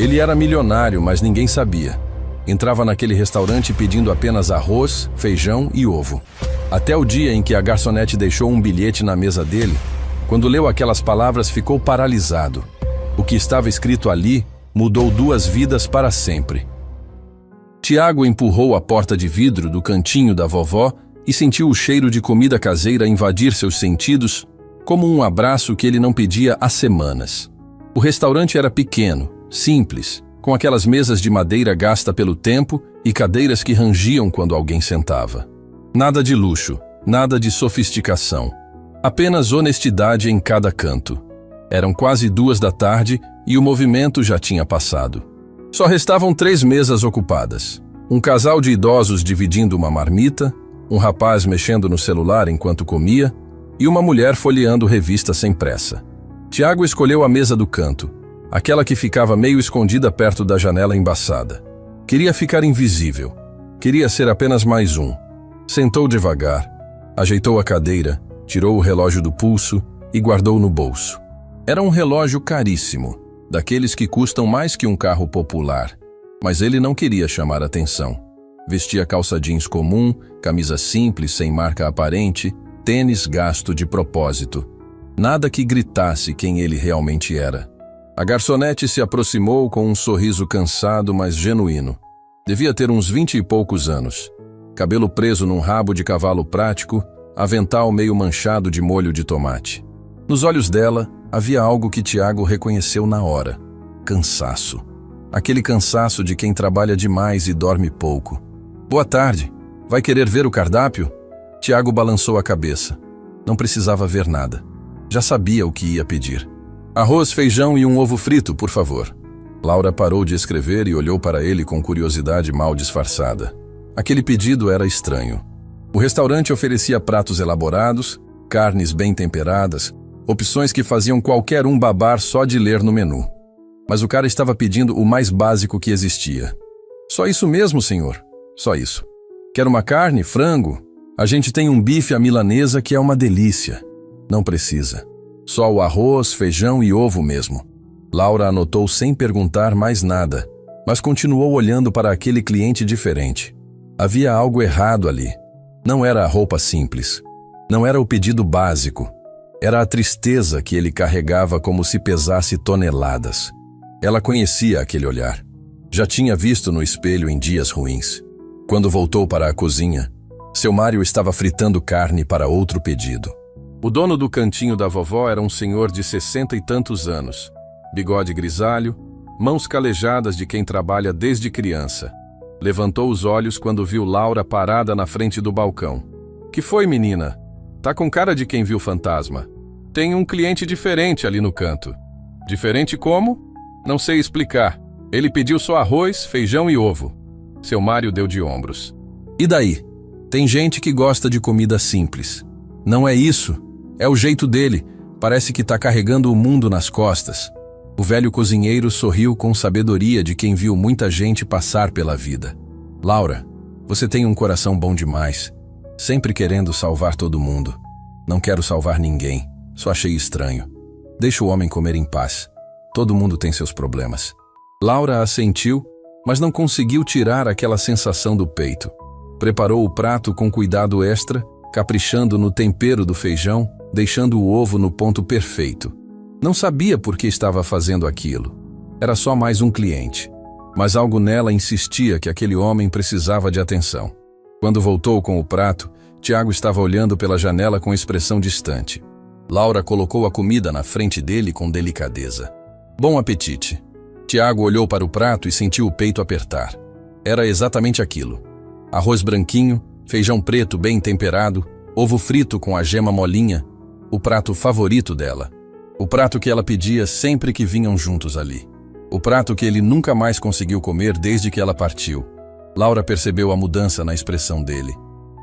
Ele era milionário, mas ninguém sabia. Entrava naquele restaurante pedindo apenas arroz, feijão e ovo. Até o dia em que a garçonete deixou um bilhete na mesa dele. Quando leu aquelas palavras, ficou paralisado. O que estava escrito ali mudou 2 vidas para sempre. Tiago empurrou a porta de vidro do cantinho da vovó e sentiu o cheiro de comida caseira invadir seus sentidos, como um abraço que ele não pedia há semanas. O restaurante era pequeno, simples, com aquelas mesas de madeira gasta pelo tempo e cadeiras que rangiam quando alguém sentava. Nada de luxo, nada de sofisticação. Apenas honestidade em cada canto. Eram quase 2 da tarde e o movimento já tinha passado. Só restavam 3 mesas ocupadas. Um casal de idosos dividindo uma marmita, um rapaz mexendo no celular enquanto comia e uma mulher folheando revista sem pressa. Tiago escolheu a mesa do canto, aquela que ficava meio escondida perto da janela embaçada. Queria ficar invisível. Queria ser apenas mais um. Sentou devagar, ajeitou a cadeira, tirou o relógio do pulso e guardou no bolso. Era um relógio caríssimo, daqueles que custam mais que um carro popular. Mas ele não queria chamar atenção. Vestia calça jeans comum, camisa simples sem marca aparente, tênis gasto de propósito. Nada que gritasse quem ele realmente era. A garçonete se aproximou com um sorriso cansado, mas genuíno. Devia ter uns 20 e poucos anos. Cabelo preso num rabo de cavalo prático, avental meio manchado de molho de tomate. Nos olhos dela, havia algo que Tiago reconheceu na hora. Cansaço. Aquele cansaço de quem trabalha demais e dorme pouco. Boa tarde. Vai querer ver o cardápio? Tiago balançou a cabeça. Não precisava ver nada. Já sabia o que ia pedir. Arroz, feijão e um ovo frito, por favor. Laura parou de escrever e olhou para ele com curiosidade mal disfarçada. Aquele pedido era estranho. O restaurante oferecia pratos elaborados, carnes bem temperadas, opções que faziam qualquer um babar só de ler no menu. Mas o cara estava pedindo o mais básico que existia. Só isso mesmo, senhor? Só isso. Quer uma carne, frango? A gente tem um bife à milanesa que é uma delícia. Não precisa. Só o arroz, feijão e ovo mesmo. Laura anotou sem perguntar mais nada, mas continuou olhando para aquele cliente diferente. Havia algo errado ali. Não era a roupa simples. Não era o pedido básico. Era a tristeza que ele carregava como se pesasse toneladas. Ela conhecia aquele olhar. Já tinha visto no espelho em dias ruins. Quando voltou para a cozinha, seu Mário estava fritando carne para outro pedido. O dono do cantinho da vovó era um senhor de 60 e tantos anos. Bigode grisalho, mãos calejadas de quem trabalha desde criança. Levantou os olhos quando viu Laura parada na frente do balcão. Que foi, menina? Tá com cara de quem viu fantasma. Tem um cliente diferente ali no canto. Diferente como? Não sei explicar. Ele pediu só arroz, feijão e ovo. Seu Mário deu de ombros. E daí? Tem gente que gosta de comida simples. Não é isso. É o jeito dele. Parece que tá carregando o mundo nas costas. O velho cozinheiro sorriu com sabedoria de quem viu muita gente passar pela vida. Laura, você tem um coração bom demais. Sempre querendo salvar todo mundo. Não quero salvar ninguém. Só achei estranho. Deixa o homem comer em paz. Todo mundo tem seus problemas. Laura assentiu, mas não conseguiu tirar aquela sensação do peito. Preparou o prato com cuidado extra, caprichando no tempero do feijão, deixando o ovo no ponto perfeito. Não sabia por que estava fazendo aquilo. Era só mais um cliente. Mas algo nela insistia que aquele homem precisava de atenção. Quando voltou com o prato, Tiago estava olhando pela janela com expressão distante. Laura colocou a comida na frente dele com delicadeza. Bom apetite. Tiago olhou para o prato e sentiu o peito apertar. Era exatamente aquilo. Arroz branquinho, feijão preto bem temperado, ovo frito com a gema molinha, o prato favorito dela. O prato que ela pedia sempre que vinham juntos ali. O prato que ele nunca mais conseguiu comer desde que ela partiu. Laura percebeu a mudança na expressão dele.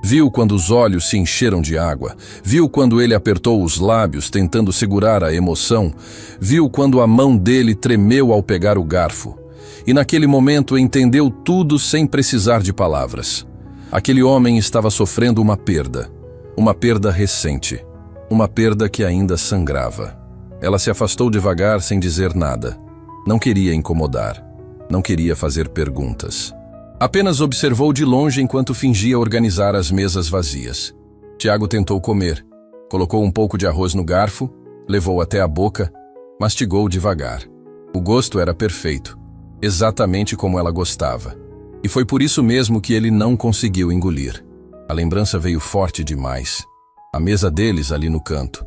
Viu quando os olhos se encheram de água. Viu quando ele apertou os lábios tentando segurar a emoção. Viu quando a mão dele tremeu ao pegar o garfo. E naquele momento entendeu tudo sem precisar de palavras. Aquele homem estava sofrendo uma perda recente, uma perda que ainda sangrava. Ela se afastou devagar sem dizer nada. Não queria incomodar. Não queria fazer perguntas. Apenas observou de longe enquanto fingia organizar as mesas vazias. Tiago tentou comer. Colocou um pouco de arroz no garfo, levou até a boca, mastigou devagar. O gosto era perfeito, exatamente como ela gostava. E foi por isso mesmo que ele não conseguiu engolir. A lembrança veio forte demais. A mesa deles ali no canto.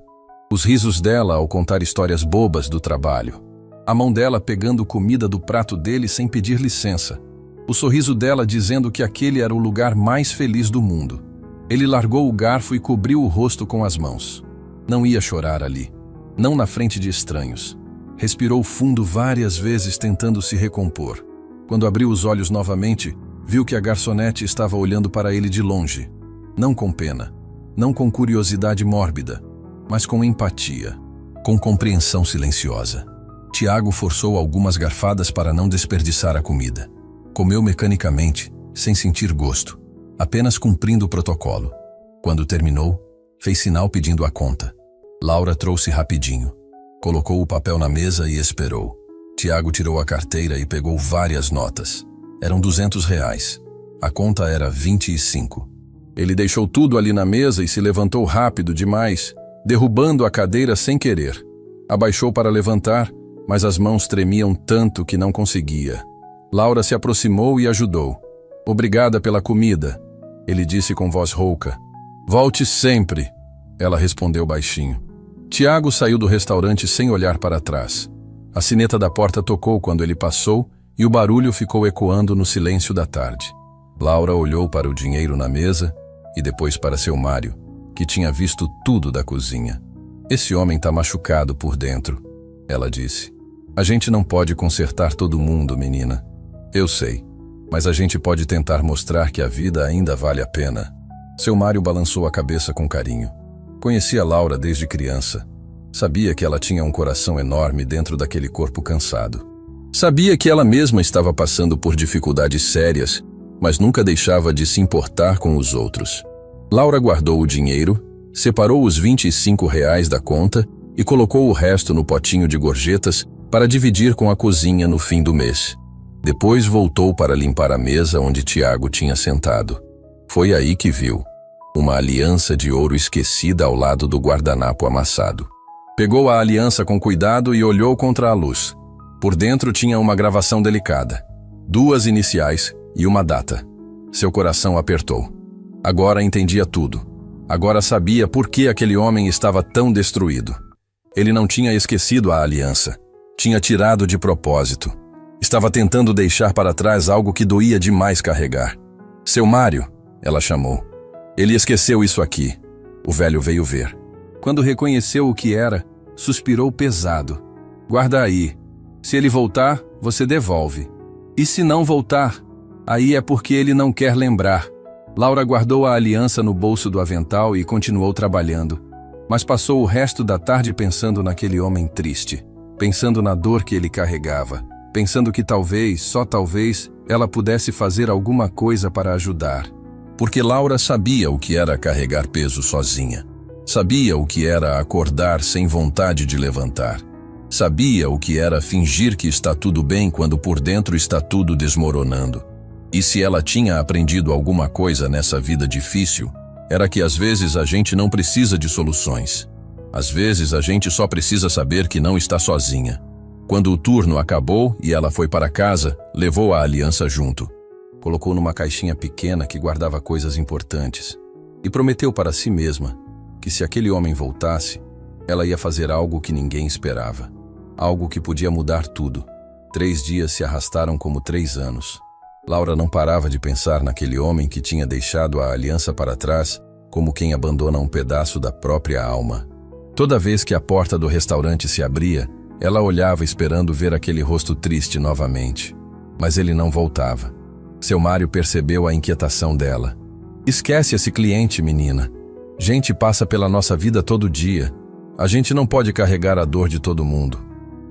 Os risos dela ao contar histórias bobas do trabalho. A mão dela pegando comida do prato dele sem pedir licença. O sorriso dela dizendo que aquele era o lugar mais feliz do mundo. Ele largou o garfo e cobriu o rosto com as mãos. Não ia chorar ali. Não na frente de estranhos. Respirou fundo várias vezes tentando se recompor. Quando abriu os olhos novamente, viu que a garçonete estava olhando para ele de longe. Não com pena, não com curiosidade mórbida, mas com empatia, com compreensão silenciosa. Tiago forçou algumas garfadas para não desperdiçar a comida. Comeu mecanicamente, sem sentir gosto, apenas cumprindo o protocolo. Quando terminou, fez sinal pedindo a conta. Laura trouxe rapidinho. Colocou o papel na mesa e esperou. Tiago tirou a carteira e pegou várias notas. Eram R$ 200. A conta era 25. Ele deixou tudo ali na mesa e se levantou rápido demais, derrubando a cadeira sem querer. Abaixou para levantar, mas as mãos tremiam tanto que não conseguia. Laura se aproximou e ajudou. Obrigada pela comida, ele disse com voz rouca. Volte sempre, ela respondeu baixinho. Tiago saiu do restaurante sem olhar para trás. A sineta da porta tocou quando ele passou e o barulho ficou ecoando no silêncio da tarde. Laura olhou para o dinheiro na mesa e depois para seu Mário, que tinha visto tudo da cozinha. Esse homem está machucado por dentro, ela disse. A gente não pode consertar todo mundo, menina. Eu sei, mas a gente pode tentar mostrar que a vida ainda vale a pena. Seu Mário balançou a cabeça com carinho. Conhecia Laura desde criança. Sabia que ela tinha um coração enorme dentro daquele corpo cansado. Sabia que ela mesma estava passando por dificuldades sérias, mas nunca deixava de se importar com os outros. Laura guardou o dinheiro, separou os R$ 25 da conta e colocou o resto no potinho de gorjetas para dividir com a cozinha no fim do mês. Depois voltou para limpar a mesa onde Tiago tinha sentado. Foi aí que viu uma aliança de ouro esquecida ao lado do guardanapo amassado. Pegou a aliança com cuidado e olhou contra a luz. Por dentro tinha uma gravação delicada, 2 iniciais e uma data. Seu coração apertou. Agora entendia tudo. Agora sabia por que aquele homem estava tão destruído. Ele não tinha esquecido a aliança. Tinha tirado de propósito. Estava tentando deixar para trás algo que doía demais carregar. Seu Mário, ela chamou. Ele esqueceu isso aqui. O velho veio ver. Quando reconheceu o que era, suspirou pesado. Guarda aí. Se ele voltar, você devolve. E se não voltar, aí é porque ele não quer lembrar. Laura guardou a aliança no bolso do avental e continuou trabalhando. Mas passou o resto da tarde pensando naquele homem triste. Pensando na dor que ele carregava. Pensando que talvez, só talvez, ela pudesse fazer alguma coisa para ajudar. Porque Laura sabia o que era carregar peso sozinha. Sabia o que era acordar sem vontade de levantar. Sabia o que era fingir que está tudo bem quando por dentro está tudo desmoronando. E se ela tinha aprendido alguma coisa nessa vida difícil, era que às vezes a gente não precisa de soluções. Às vezes a gente só precisa saber que não está sozinha. Quando o turno acabou e ela foi para casa, levou a aliança junto. Colocou numa caixinha pequena que guardava coisas importantes. E prometeu para si mesma que se aquele homem voltasse, ela ia fazer algo que ninguém esperava. Algo que podia mudar tudo. 3 dias se arrastaram como 3 anos. Laura não parava de pensar naquele homem que tinha deixado a aliança para trás, como quem abandona um pedaço da própria alma. Toda vez que a porta do restaurante se abria, ela olhava esperando ver aquele rosto triste novamente. Mas ele não voltava. Seu Mário percebeu a inquietação dela. Esquece esse cliente, menina. Gente passa pela nossa vida todo dia. A gente não pode carregar a dor de todo mundo.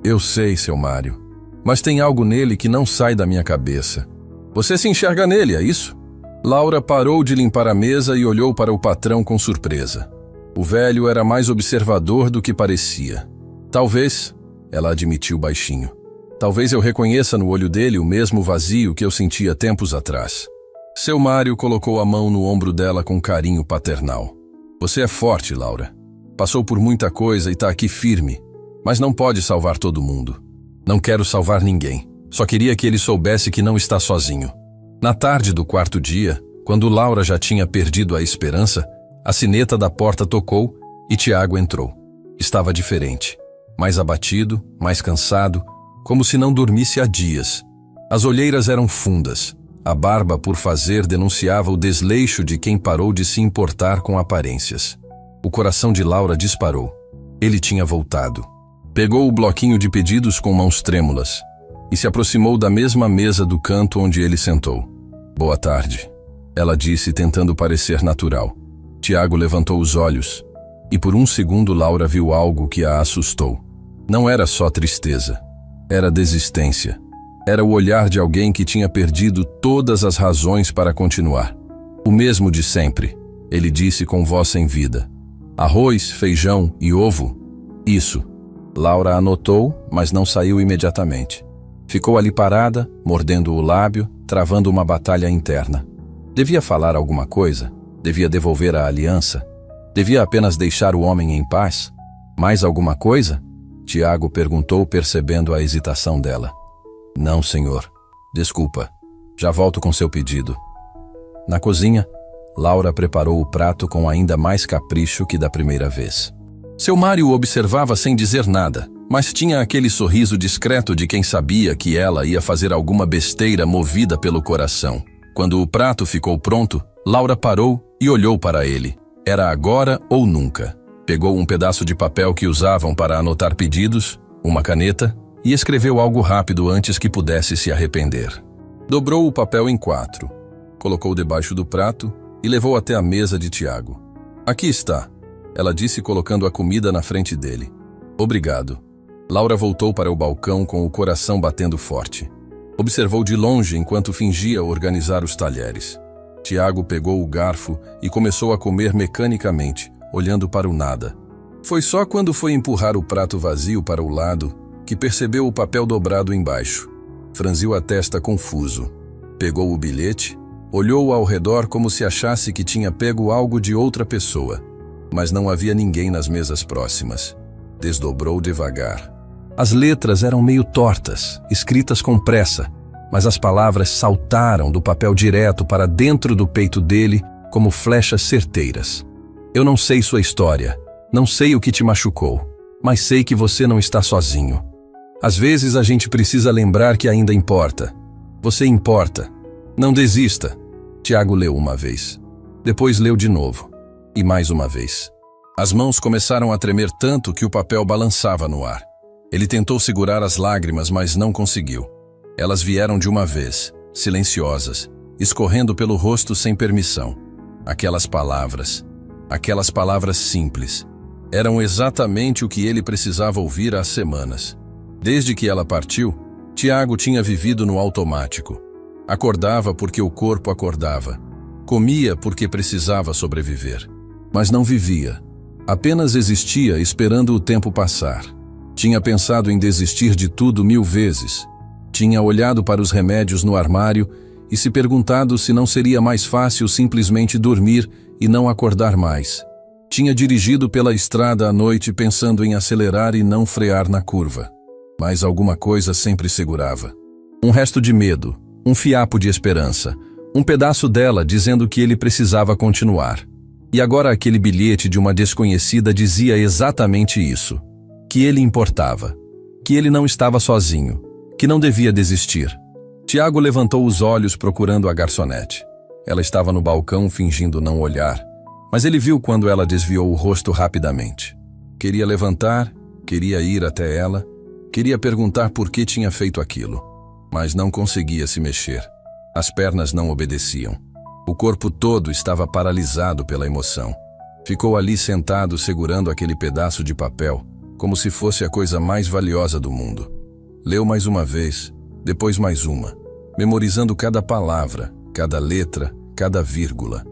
Eu sei, seu Mário. Mas tem algo nele que não sai da minha cabeça. Você se enxerga nele, é isso? Laura parou de limpar a mesa e olhou para o patrão com surpresa. O velho era mais observador do que parecia. Talvez, ela admitiu baixinho. Talvez eu reconheça no olho dele o mesmo vazio que eu sentia tempos atrás. Seu Mário colocou a mão no ombro dela com carinho paternal. Você é forte, Laura. Passou por muita coisa e está aqui firme, mas não pode salvar todo mundo. Não quero salvar ninguém. Só queria que ele soubesse que não está sozinho. Na tarde do quarto dia, quando Laura já tinha perdido a esperança, a sineta da porta tocou e Tiago entrou. Estava diferente. Mais abatido, mais cansado, como se não dormisse há dias. As olheiras eram fundas. A barba por fazer denunciava o desleixo de quem parou de se importar com aparências. O coração de Laura disparou. Ele tinha voltado. Pegou o bloquinho de pedidos com mãos trêmulas e se aproximou da mesma mesa do canto onde ele sentou. Boa tarde, ela disse, tentando parecer natural. Tiago levantou os olhos e por um segundo Laura viu algo que a assustou. Não era só tristeza, era desistência. Era o olhar de alguém que tinha perdido todas as razões para continuar. O mesmo de sempre, ele disse com voz sem vida. Arroz, feijão e ovo? Isso. Laura anotou, mas não saiu imediatamente. Ficou ali parada, mordendo o lábio, travando uma batalha interna. Devia falar alguma coisa? Devia devolver a aliança? Devia apenas deixar o homem em paz? Mais alguma coisa? Tiago perguntou, percebendo a hesitação dela. Não, senhor. Desculpa. Já volto com seu pedido. Na cozinha, Laura preparou o prato com ainda mais capricho que da primeira vez. Seu Mário o observava sem dizer nada, mas tinha aquele sorriso discreto de quem sabia que ela ia fazer alguma besteira movida pelo coração. Quando o prato ficou pronto, Laura parou e olhou para ele. Era agora ou nunca. Pegou um pedaço de papel que usavam para anotar pedidos, uma caneta, e escreveu algo rápido antes que pudesse se arrepender. Dobrou o papel em 4, colocou debaixo do prato e levou até a mesa de Tiago. Aqui está, ela disse, colocando a comida na frente dele. Obrigado. Laura voltou para o balcão com o coração batendo forte. Observou de longe enquanto fingia organizar os talheres. Tiago pegou o garfo e começou a comer mecanicamente, olhando para o nada. Foi só quando foi empurrar o prato vazio para o lado que percebeu o papel dobrado embaixo. Franziu a testa confuso. Pegou o bilhete, olhou ao redor como se achasse que tinha pego algo de outra pessoa, mas não havia ninguém nas mesas próximas. Desdobrou devagar. As letras eram meio tortas, escritas com pressa, mas as palavras saltaram do papel direto para dentro do peito dele como flechas certeiras. Eu não sei sua história, não sei o que te machucou, mas sei que você não está sozinho. Às vezes a gente precisa lembrar que ainda importa. Você importa. Não desista. Tiago leu uma vez. Depois leu de novo. E mais uma vez. As mãos começaram a tremer tanto que o papel balançava no ar. Ele tentou segurar as lágrimas, mas não conseguiu. Elas vieram de uma vez, silenciosas, escorrendo pelo rosto sem permissão. Aquelas palavras simples, eram exatamente o que ele precisava ouvir há semanas. Desde que ela partiu, Tiago tinha vivido no automático. Acordava porque o corpo acordava. Comia porque precisava sobreviver. Mas não vivia. Apenas existia esperando o tempo passar. Tinha pensado em desistir de tudo 1000 vezes. Tinha olhado para os remédios no armário e se perguntado se não seria mais fácil simplesmente dormir e não acordar mais. Tinha dirigido pela estrada à noite pensando em acelerar e não frear na curva. Mas alguma coisa sempre segurava. Um resto de medo, um fiapo de esperança, um pedaço dela dizendo que ele precisava continuar. E agora aquele bilhete de uma desconhecida dizia exatamente isso. Que ele importava. Que ele não estava sozinho. Que não devia desistir. Tiago levantou os olhos procurando a garçonete. Ela estava no balcão fingindo não olhar, mas ele viu quando ela desviou o rosto rapidamente. Queria levantar, queria ir até ela, queria perguntar por que tinha feito aquilo, mas não conseguia se mexer. As pernas não obedeciam. O corpo todo estava paralisado pela emoção. Ficou ali sentado segurando aquele pedaço de papel, como se fosse a coisa mais valiosa do mundo. Leu mais uma vez, depois mais uma, memorizando cada palavra, cada letra, cada vírgula.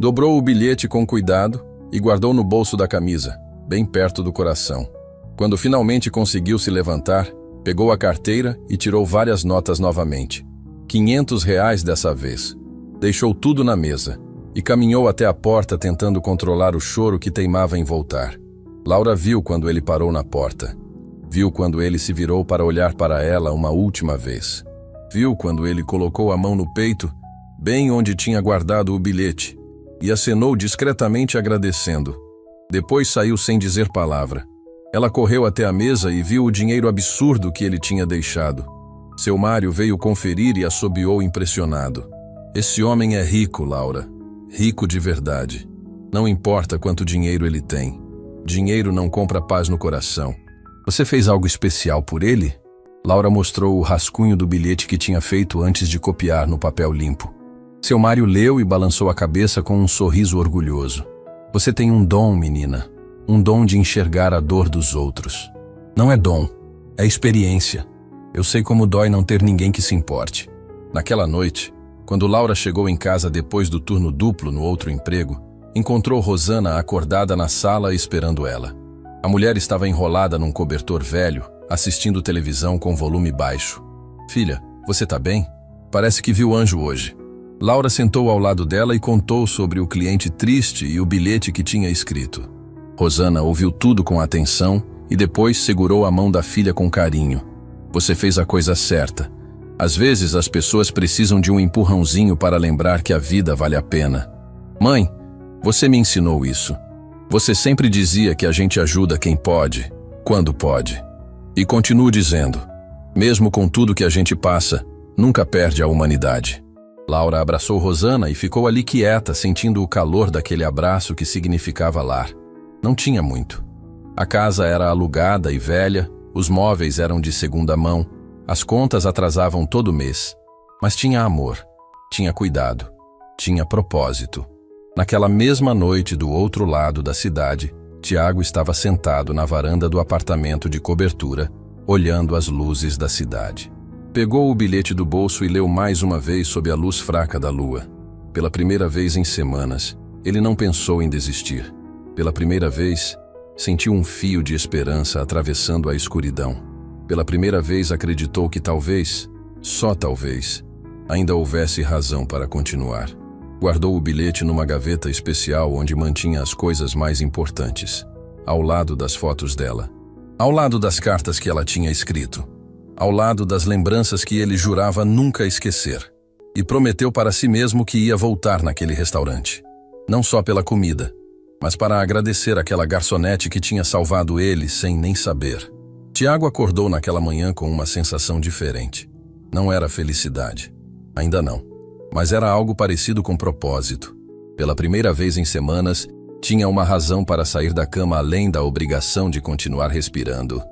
Dobrou o bilhete com cuidado e guardou no bolso da camisa, bem perto do coração. Quando finalmente conseguiu se levantar, Pegou a carteira e tirou várias notas novamente. R$ 500 dessa vez. Deixou tudo na mesa e caminhou até a porta tentando controlar o choro que teimava em voltar. Laura viu quando ele parou na porta. Viu quando ele se virou para olhar para ela uma última vez. Viu quando ele colocou a mão no peito, bem onde tinha guardado o bilhete, e acenou discretamente agradecendo. Depois saiu sem dizer palavra. Ela correu até a mesa e viu o dinheiro absurdo que ele tinha deixado. Seu Mário veio conferir e assobiou impressionado. Esse homem é rico, Laura. Rico de verdade. Não importa quanto dinheiro ele tem. Dinheiro não compra paz no coração. Você fez algo especial por ele? Laura mostrou o rascunho do bilhete que tinha feito antes de copiar no papel limpo. Seu Mário leu e balançou a cabeça com um sorriso orgulhoso. Você tem um dom, menina. Um dom de enxergar a dor dos outros. Não é dom, é experiência. Eu sei como dói não ter ninguém que se importe. Naquela noite, quando Laura chegou em casa depois do turno duplo no outro emprego, encontrou Rosana acordada na sala esperando ela. A mulher estava enrolada num cobertor velho, assistindo televisão com volume baixo. Filha, você tá bem? Parece que viu anjo hoje. Laura sentou ao lado dela e contou sobre o cliente triste e o bilhete que tinha escrito. Rosana ouviu tudo com atenção e depois segurou a mão da filha com carinho. Você fez a coisa certa. Às vezes as pessoas precisam de um empurrãozinho para lembrar que a vida vale a pena. Mãe, você me ensinou isso. Você sempre dizia que a gente ajuda quem pode, quando pode. E continuo dizendo, mesmo com tudo que a gente passa, nunca perde a humanidade. Laura abraçou Rosana e ficou ali quieta, sentindo o calor daquele abraço que significava lar. Não tinha muito. A casa era alugada e velha, os móveis eram de segunda mão, as contas atrasavam todo mês. Mas tinha amor, tinha cuidado, tinha propósito. Naquela mesma noite do outro lado da cidade, Tiago estava sentado na varanda do apartamento de cobertura, olhando as luzes da cidade. Pegou o bilhete do bolso e leu mais uma vez sob a luz fraca da lua. Pela primeira vez em semanas, ele não pensou em desistir. Pela primeira vez, sentiu um fio de esperança atravessando a escuridão. Pela primeira vez acreditou que talvez, só talvez, ainda houvesse razão para continuar. Guardou o bilhete numa gaveta especial onde mantinha as coisas mais importantes, ao lado das fotos dela, ao lado das cartas que ela tinha escrito, ao lado das lembranças que ele jurava nunca esquecer. E prometeu para si mesmo que ia voltar naquele restaurante. Não só pela comida, mas para agradecer aquela garçonete que tinha salvado ele sem nem saber. Tiago acordou naquela manhã com uma sensação diferente. Não era felicidade. Ainda não. Mas era algo parecido com propósito. Pela primeira vez em semanas, tinha uma razão para sair da cama além da obrigação de continuar respirando.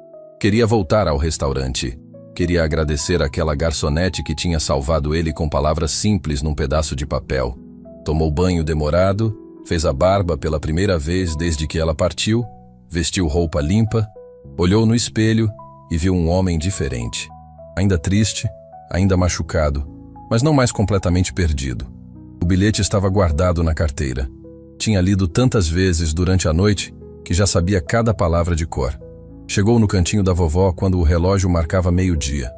Queria voltar ao restaurante. Queria agradecer àquela garçonete que tinha salvado ele com palavras simples num pedaço de papel. Tomou banho demorado, fez a barba pela primeira vez desde que ela partiu, vestiu roupa limpa, olhou no espelho e viu um homem diferente. Ainda triste, ainda machucado, mas não mais completamente perdido. O bilhete estava guardado na carteira. Tinha lido tantas vezes durante a noite que já sabia cada palavra de cor. Chegou no cantinho da vovó quando o relógio marcava meio-dia.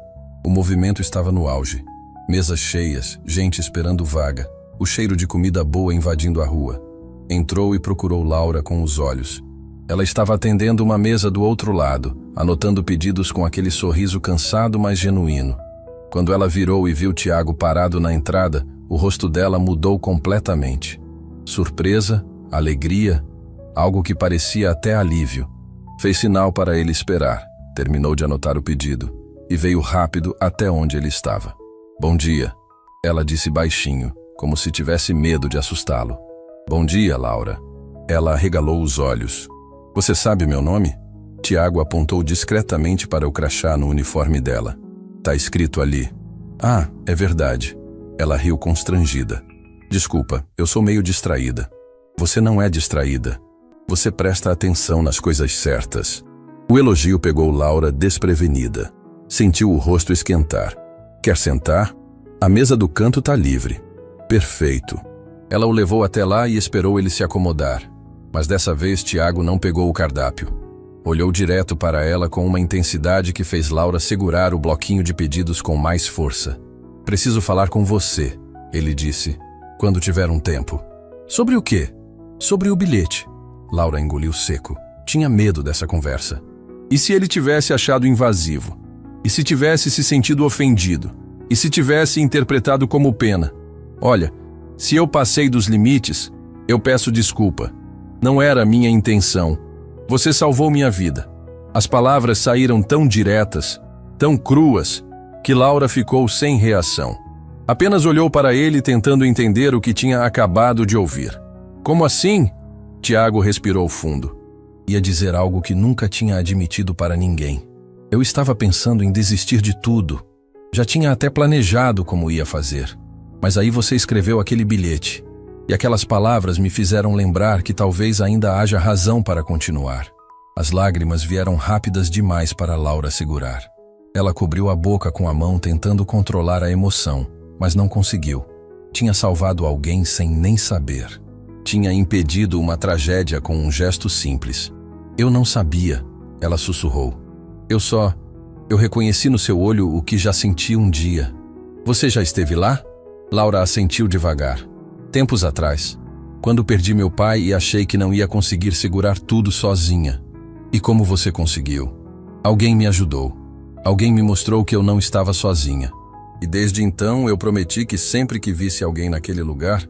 O movimento estava no auge. Mesas cheias, gente esperando vaga, o cheiro de comida boa invadindo a rua. Entrou e procurou Laura com os olhos. Ela estava atendendo uma mesa do outro lado, anotando pedidos com aquele sorriso cansado, mas genuíno. Quando ela virou e viu Tiago parado na entrada, o rosto dela mudou completamente. Surpresa, alegria, algo que parecia até alívio. Fez sinal para ele esperar, terminou de anotar o pedido e veio rápido até onde ele estava. Bom dia, ela disse baixinho, como se tivesse medo de assustá-lo. Bom dia, Laura. Ela arregalou os olhos. Você sabe meu nome? Tiago apontou discretamente para o crachá no uniforme dela. Tá escrito ali. Ah, é verdade. Ela riu constrangida. Desculpa, eu sou meio distraída. Você não é distraída. Você presta atenção nas coisas certas. O elogio pegou Laura desprevenida. Sentiu o rosto esquentar. Quer sentar? A mesa do canto tá livre. Perfeito. Ela o levou até lá e esperou ele se acomodar. Mas dessa vez Tiago não pegou o cardápio. Olhou direto para ela com uma intensidade que fez Laura segurar o bloquinho de pedidos com mais força. Preciso falar com você, ele disse, quando tiver um tempo. Sobre o quê? Sobre o bilhete. Laura engoliu seco. Tinha medo dessa conversa. E se ele tivesse achado invasivo? E se tivesse se sentido ofendido? E se tivesse interpretado como pena? Olha, se eu passei dos limites, eu peço desculpa. Não era minha intenção. Você salvou minha vida. As palavras saíram tão diretas, tão cruas, que Laura ficou sem reação. Apenas olhou para ele tentando entender o que tinha acabado de ouvir. Como assim? Tiago respirou fundo. Ia dizer algo que nunca tinha admitido para ninguém. Eu estava pensando em desistir de tudo. Já tinha até planejado como ia fazer. Mas aí você escreveu aquele bilhete. E aquelas palavras me fizeram lembrar que talvez ainda haja razão para continuar. As lágrimas vieram rápidas demais para Laura segurar. Ela cobriu a boca com a mão tentando controlar a emoção, mas não conseguiu. Tinha salvado alguém sem nem saber. Tinha impedido uma tragédia com um gesto simples. Eu não sabia, ela sussurrou. Eu reconheci no seu olho o que já senti um dia. Você já esteve lá? Laura assentiu devagar. Tempos atrás, quando perdi meu pai e achei que não ia conseguir segurar tudo sozinha. E como você conseguiu? Alguém me ajudou. Alguém me mostrou que eu não estava sozinha. E desde então eu prometi que sempre que visse alguém naquele lugar,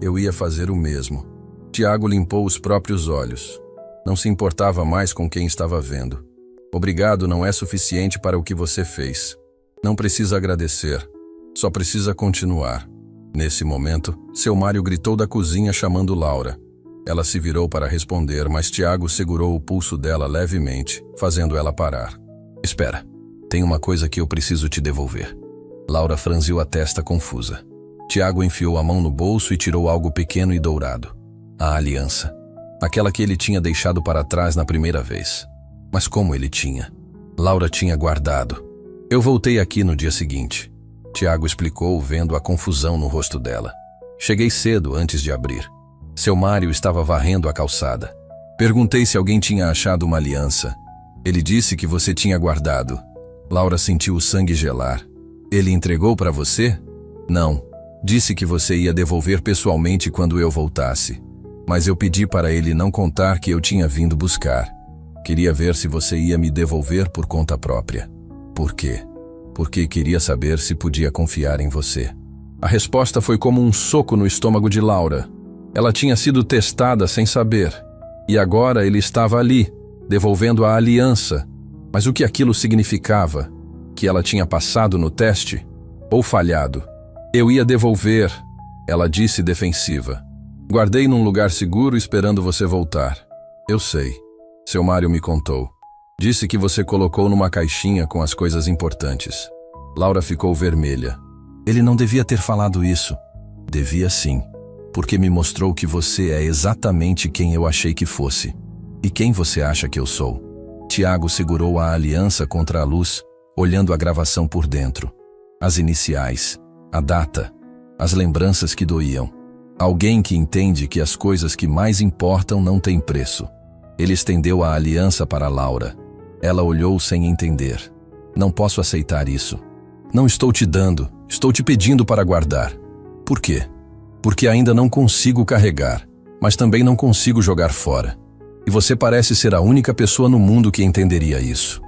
eu ia fazer o mesmo. Tiago limpou os próprios olhos. Não se importava mais com quem estava vendo. Obrigado não é suficiente para o que você fez. Não precisa agradecer. Só precisa continuar. Nesse momento, seu Mário gritou da cozinha chamando Laura. Ela se virou para responder, mas Tiago segurou o pulso dela levemente, fazendo ela parar. Espera, tem uma coisa que eu preciso te devolver. Laura franziu a testa confusa. Tiago enfiou a mão no bolso e tirou algo pequeno e dourado. A aliança. Aquela que ele tinha deixado para trás na primeira vez. Mas como ele tinha? Laura tinha guardado. Eu voltei aqui no dia seguinte. Tiago explicou, vendo a confusão no rosto dela. Cheguei cedo antes de abrir. Seu Mário estava varrendo a calçada. Perguntei se alguém tinha achado uma aliança. Ele disse que você tinha guardado. Laura sentiu o sangue gelar. Ele entregou para você? Não. Disse que você ia devolver pessoalmente quando eu voltasse. Mas eu pedi para ele não contar que eu tinha vindo buscar. Queria ver se você ia me devolver por conta própria. Por quê? Porque queria saber se podia confiar em você. A resposta foi como um soco no estômago de Laura. Ela tinha sido testada sem saber. E agora ele estava ali, devolvendo a aliança. Mas o que aquilo significava? Que ela tinha passado no teste? Ou falhado? Eu ia devolver, ela disse defensiva. Guardei num lugar seguro esperando você voltar. Eu sei. Seu Mário me contou. Disse que você colocou numa caixinha com as coisas importantes. Laura ficou vermelha. Ele não devia ter falado isso. Devia sim, porque me mostrou que você é exatamente quem eu achei que fosse. E quem você acha que eu sou? Tiago segurou a aliança contra a luz, olhando a gravação por dentro. As iniciais, a data, as lembranças que doíam. Alguém que entende que as coisas que mais importam não têm preço. Ele estendeu a aliança para Laura. Ela olhou sem entender. Não posso aceitar isso. Não estou te dando, estou te pedindo para guardar. Por quê? Porque ainda não consigo carregar, mas também não consigo jogar fora. E você parece ser a única pessoa no mundo que entenderia isso.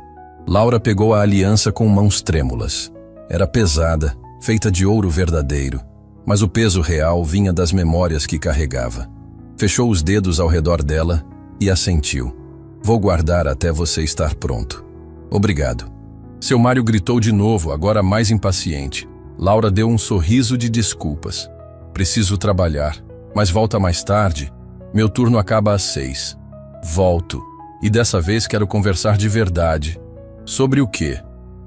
Laura pegou a aliança com mãos trêmulas. Era pesada, feita de ouro verdadeiro, mas o peso real vinha das memórias que carregava. Fechou os dedos ao redor dela e assentiu. Vou guardar até você estar pronto. Obrigado. Seu Mário gritou de novo, agora mais impaciente. Laura deu um sorriso de desculpas. Preciso trabalhar, mas volta mais tarde. Meu turno acaba às 6. Volto. E dessa vez quero conversar de verdade. Sobre o quê?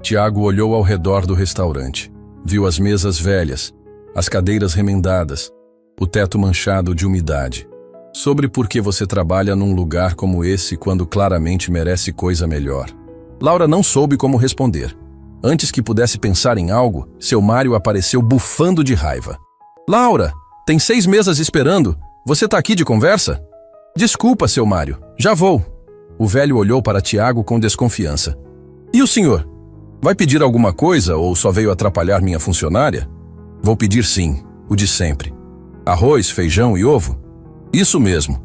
Tiago olhou ao redor do restaurante. Viu as mesas velhas, as cadeiras remendadas, o teto manchado de umidade. Sobre por que você trabalha num lugar como esse quando claramente merece coisa melhor. Laura não soube como responder. Antes que pudesse pensar em algo, seu Mário apareceu bufando de raiva. Laura, tem 6 mesas esperando. Você tá aqui de conversa? Desculpa, seu Mário. Já vou. O velho olhou para Tiago com desconfiança. E o senhor? Vai pedir alguma coisa ou só veio atrapalhar minha funcionária? Vou pedir sim, o de sempre. Arroz, feijão e ovo? Isso mesmo.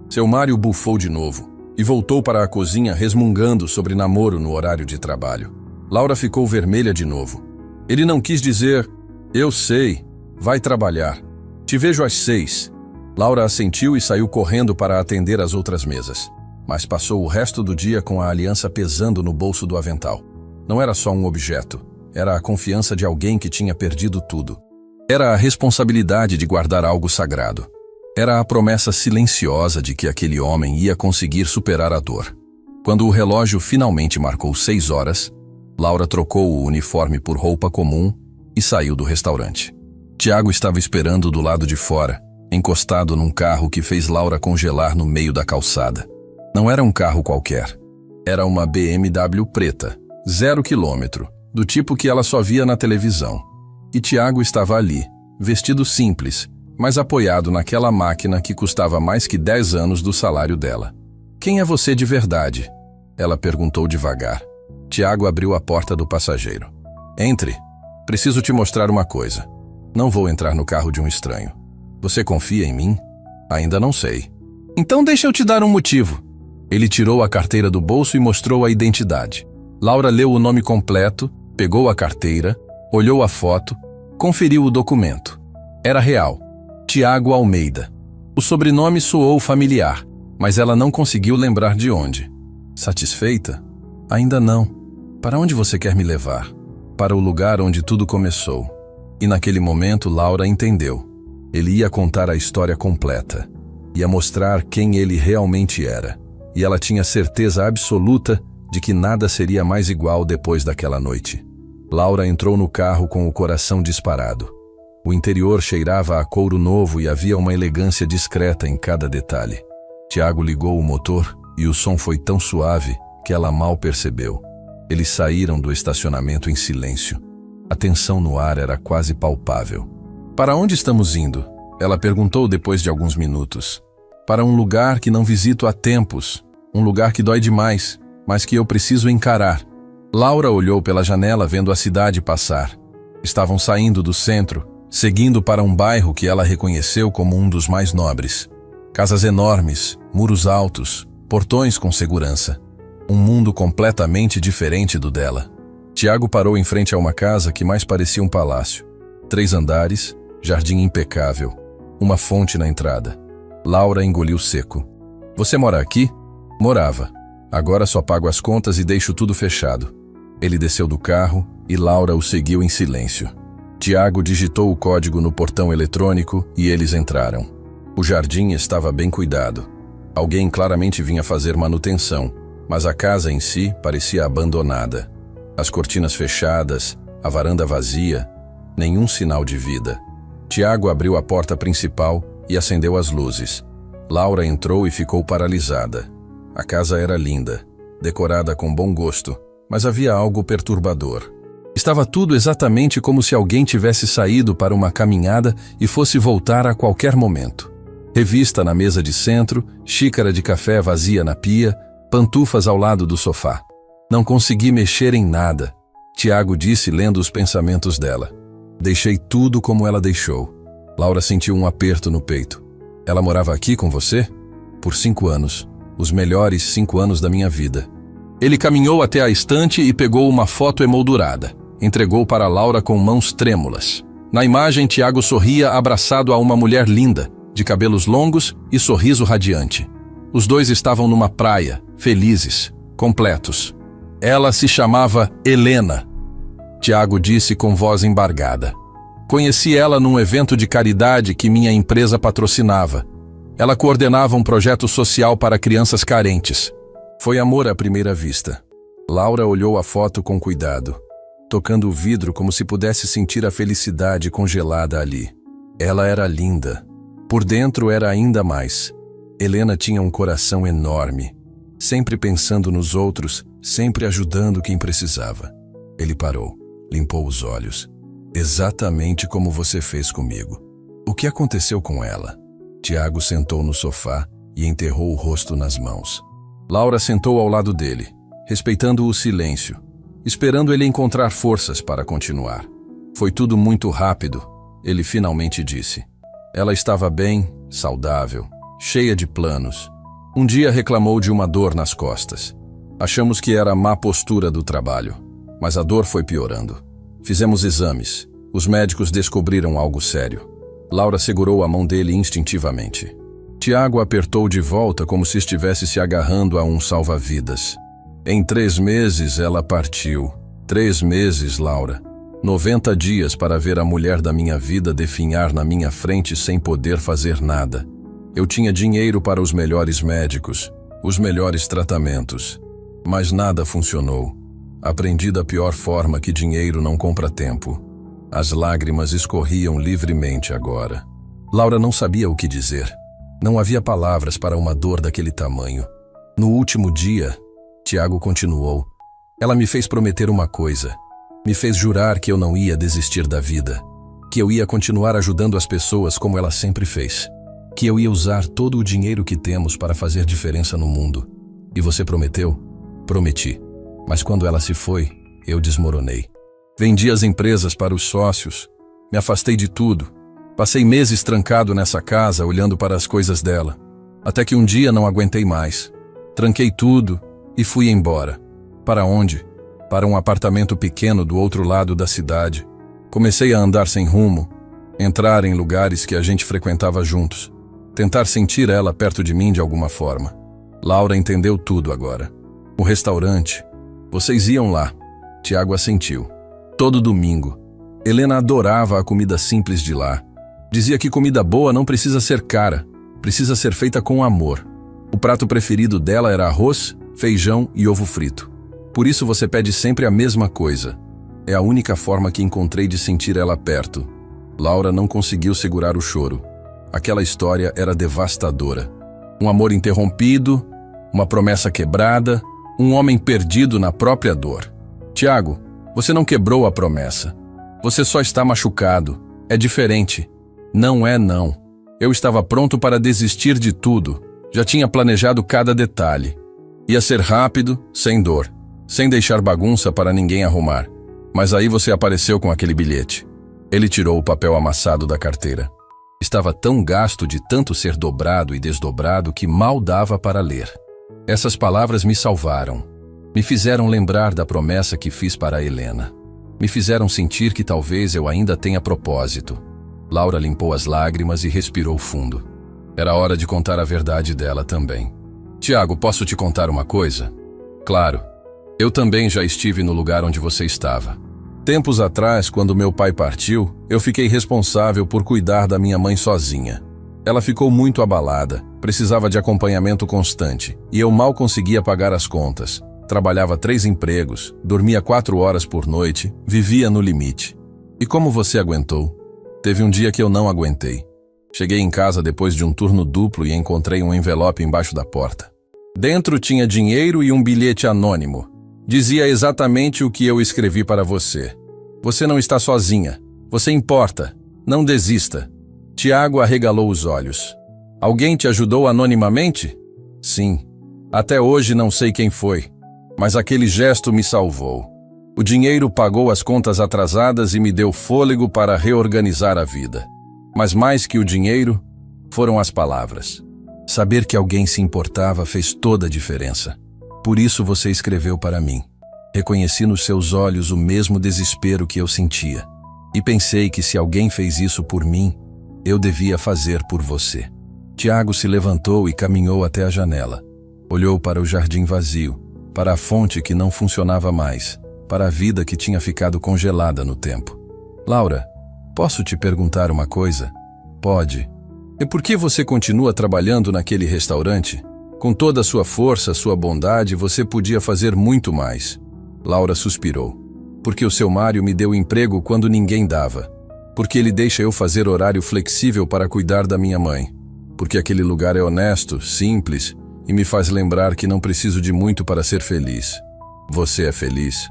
Seu Mário bufou de novo e voltou para a cozinha resmungando sobre namoro no horário de trabalho. Laura ficou vermelha de novo. Ele não quis dizer, eu sei, vai trabalhar. Te vejo às 6. Laura assentiu e saiu correndo para atender as outras mesas. Mas passou o resto do dia com a aliança pesando no bolso do avental. Não era só um objeto, era a confiança de alguém que tinha perdido tudo. Era a responsabilidade de guardar algo sagrado. Era a promessa silenciosa de que aquele homem ia conseguir superar a dor. Quando o relógio finalmente marcou 6 horas, Laura trocou o uniforme por roupa comum e saiu do restaurante. Tiago estava esperando do lado de fora, encostado num carro que fez Laura congelar no meio da calçada. Não era um carro qualquer. Era uma BMW preta, 0 km, do tipo que ela só via na televisão. E Tiago estava ali, vestido simples, mas apoiado naquela máquina que custava mais que 10 anos do salário dela. Quem é você de verdade? Ela perguntou devagar. Tiago abriu a porta do passageiro. Entre. Preciso te mostrar uma coisa. Não vou entrar no carro de um estranho. Você confia em mim? Ainda não sei. Então deixa eu te dar um motivo. Ele tirou a carteira do bolso e mostrou a identidade. Laura leu o nome completo, pegou a carteira, olhou a foto, conferiu o documento. Era real. Tiago Almeida. O sobrenome soou familiar, mas ela não conseguiu lembrar de onde. Satisfeita? Ainda não. Para onde você quer me levar? Para o lugar onde tudo começou. E naquele momento Laura entendeu. Ele ia contar a história completa. Ia mostrar quem ele realmente era. E ela tinha certeza absoluta de que nada seria mais igual depois daquela noite. Laura entrou no carro com o coração disparado. O interior cheirava a couro novo e havia uma elegância discreta em cada detalhe. Tiago ligou o motor e o som foi tão suave que ela mal percebeu. Eles saíram do estacionamento em silêncio. A tensão no ar era quase palpável. Para onde estamos indo? Ela perguntou depois de alguns minutos. Para um lugar que não visito há tempos. Um lugar que dói demais, mas que eu preciso encarar. Laura olhou pela janela vendo a cidade passar. Estavam saindo do centro, seguindo para um bairro que ela reconheceu como um dos mais nobres. Casas enormes, muros altos, portões com segurança. Um mundo completamente diferente do dela. Tiago parou em frente a uma casa que mais parecia um palácio. 3 andares, jardim impecável, uma fonte na entrada. Laura engoliu seco. Você mora aqui? Morava. Agora só pago as contas e deixo tudo fechado. Ele desceu do carro e Laura o seguiu em silêncio. Tiago digitou o código no portão eletrônico e eles entraram. O jardim estava bem cuidado. Alguém claramente vinha fazer manutenção, mas a casa em si parecia abandonada. As cortinas fechadas, a varanda vazia, nenhum sinal de vida. Tiago abriu a porta principal e acendeu as luzes. Laura entrou e ficou paralisada. A casa era linda, decorada com bom gosto, mas havia algo perturbador. Estava tudo exatamente como se alguém tivesse saído para uma caminhada e fosse voltar a qualquer momento. Revista na mesa de centro, xícara de café vazia na pia, pantufas ao lado do sofá. Não consegui mexer em nada, Tiago disse lendo os pensamentos dela. Deixei tudo como ela deixou. Laura sentiu um aperto no peito. Ela morava aqui com você? Por 5 anos. Os melhores 5 anos da minha vida. Ele caminhou até a estante e pegou uma foto emoldurada. Entregou para Laura com mãos trêmulas. Na imagem, Tiago sorria abraçado a uma mulher linda, de cabelos longos e sorriso radiante. Os dois estavam numa praia, felizes, completos. Ela se chamava Helena. Tiago disse com voz embargada. Conheci ela num evento de caridade que minha empresa patrocinava. Ela coordenava um projeto social para crianças carentes. Foi amor à primeira vista. Laura olhou a foto com cuidado, tocando o vidro como se pudesse sentir a felicidade congelada ali. Ela era linda. Por dentro era ainda mais. Helena tinha um coração enorme, sempre pensando nos outros, sempre ajudando quem precisava. Ele parou, limpou os olhos. Exatamente como você fez comigo. O que aconteceu com ela? Tiago sentou no sofá e enterrou o rosto nas mãos. Laura sentou ao lado dele, respeitando o silêncio, esperando ele encontrar forças para continuar. Foi tudo muito rápido, ele finalmente disse. Ela estava bem, saudável, cheia de planos. Um dia reclamou de uma dor nas costas. Achamos que era a má postura do trabalho, mas a dor foi piorando. Fizemos exames. Os médicos descobriram algo sério. Laura segurou a mão dele instintivamente. Tiago apertou de volta como se estivesse se agarrando a um salva-vidas. Em 3 meses ela partiu. 3 meses, Laura. 90 dias para ver a mulher da minha vida definhar na minha frente sem poder fazer nada. Eu tinha dinheiro para os melhores médicos, os melhores tratamentos. Mas nada funcionou. Aprendi da pior forma que dinheiro não compra tempo. As lágrimas escorriam livremente agora. Laura não sabia o que dizer. Não havia palavras para uma dor daquele tamanho. No último dia, Tiago continuou. Ela me fez prometer uma coisa. Me fez jurar que eu não ia desistir da vida. Que eu ia continuar ajudando as pessoas como ela sempre fez. Que eu ia usar todo o dinheiro que temos para fazer diferença no mundo. E você prometeu? Prometi. Mas quando ela se foi, eu desmoronei. Vendi as empresas para os sócios. Me afastei de tudo. Passei meses trancado nessa casa, olhando para as coisas dela. Até que um dia não aguentei mais. Tranquei tudo e fui embora. Para onde? Para um apartamento pequeno do outro lado da cidade. Comecei a andar sem rumo, entrar em lugares que a gente frequentava juntos, tentar sentir ela perto de mim de alguma forma. Laura entendeu tudo agora. O restaurante. Vocês iam lá. Tiago assentiu. Todo domingo. Helena adorava a comida simples de lá. Dizia que comida boa não precisa ser cara, precisa ser feita com amor. O prato preferido dela era arroz, feijão e ovo frito. Por isso você pede sempre a mesma coisa. É a única forma que encontrei de sentir ela perto. Laura não conseguiu segurar o choro. Aquela história era devastadora. Um amor interrompido, uma promessa quebrada, um homem perdido na própria dor. Tiago, você não quebrou a promessa. Você só está machucado. É diferente. Não é não. Eu estava pronto para desistir de tudo. Já tinha planejado cada detalhe. Ia ser rápido, sem dor, sem deixar bagunça para ninguém arrumar. Mas aí você apareceu com aquele bilhete. Ele tirou o papel amassado da carteira. Estava tão gasto de tanto ser dobrado e desdobrado que mal dava para ler. Essas palavras me salvaram. Me fizeram lembrar da promessa que fiz para a Helena. Me fizeram sentir que talvez eu ainda tenha propósito. Laura limpou as lágrimas e respirou fundo. Era hora de contar a verdade dela também. Tiago, posso te contar uma coisa? Claro. Eu também já estive no lugar onde você estava. Tempos atrás, quando meu pai partiu, eu fiquei responsável por cuidar da minha mãe sozinha. Ela ficou muito abalada, precisava de acompanhamento constante, e eu mal conseguia pagar as contas. Trabalhava 3 empregos, dormia 4 horas por noite, vivia no limite. E como você aguentou? Teve um dia que eu não aguentei. Cheguei em casa depois de um turno duplo e encontrei um envelope embaixo da porta. Dentro tinha dinheiro e um bilhete anônimo. Dizia exatamente o que eu escrevi para você. Você não está sozinha. Você importa. Não desista. Tiago arregalou os olhos. Alguém te ajudou anonimamente? Sim. Até hoje não sei quem foi, mas aquele gesto me salvou. O dinheiro pagou as contas atrasadas e me deu fôlego para reorganizar a vida. Mas mais que o dinheiro, foram as palavras. Saber que alguém se importava fez toda a diferença. Por isso você escreveu para mim. Reconheci nos seus olhos o mesmo desespero que eu sentia. E pensei que se alguém fez isso por mim, eu devia fazer por você. Tiago se levantou e caminhou até a janela. Olhou para o jardim vazio, para a fonte que não funcionava mais, para a vida que tinha ficado congelada no tempo. Laura, posso te perguntar uma coisa? Pode. E por que você continua trabalhando naquele restaurante? Com toda a sua força, sua bondade, você podia fazer muito mais. Laura suspirou. Porque o seu Mário me deu emprego quando ninguém dava. Porque ele deixa eu fazer horário flexível para cuidar da minha mãe. Porque aquele lugar é honesto, simples e me faz lembrar que não preciso de muito para ser feliz. Você é feliz?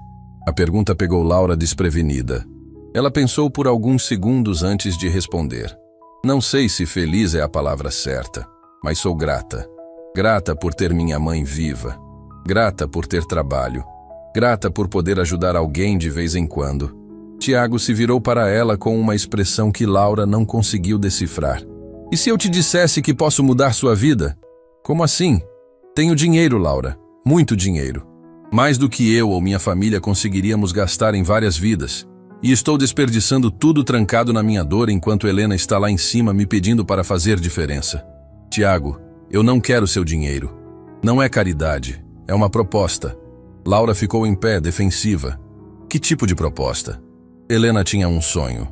A pergunta pegou Laura desprevenida. Ela pensou por alguns segundos antes de responder. Não sei se feliz é a palavra certa, mas sou grata. Grata por ter minha mãe viva. Grata por ter trabalho. Grata por poder ajudar alguém de vez em quando. Tiago se virou para ela com uma expressão que Laura não conseguiu decifrar. E se eu te dissesse que posso mudar sua vida? Como assim? Tenho dinheiro, Laura. Muito dinheiro. Mais do que eu ou minha família conseguiríamos gastar em várias vidas. E estou desperdiçando tudo trancado na minha dor enquanto Helena está lá em cima me pedindo para fazer diferença. Tiago, eu não quero seu dinheiro. Não é caridade, é uma proposta. Laura ficou em pé, defensiva. Que tipo de proposta? Helena tinha um sonho.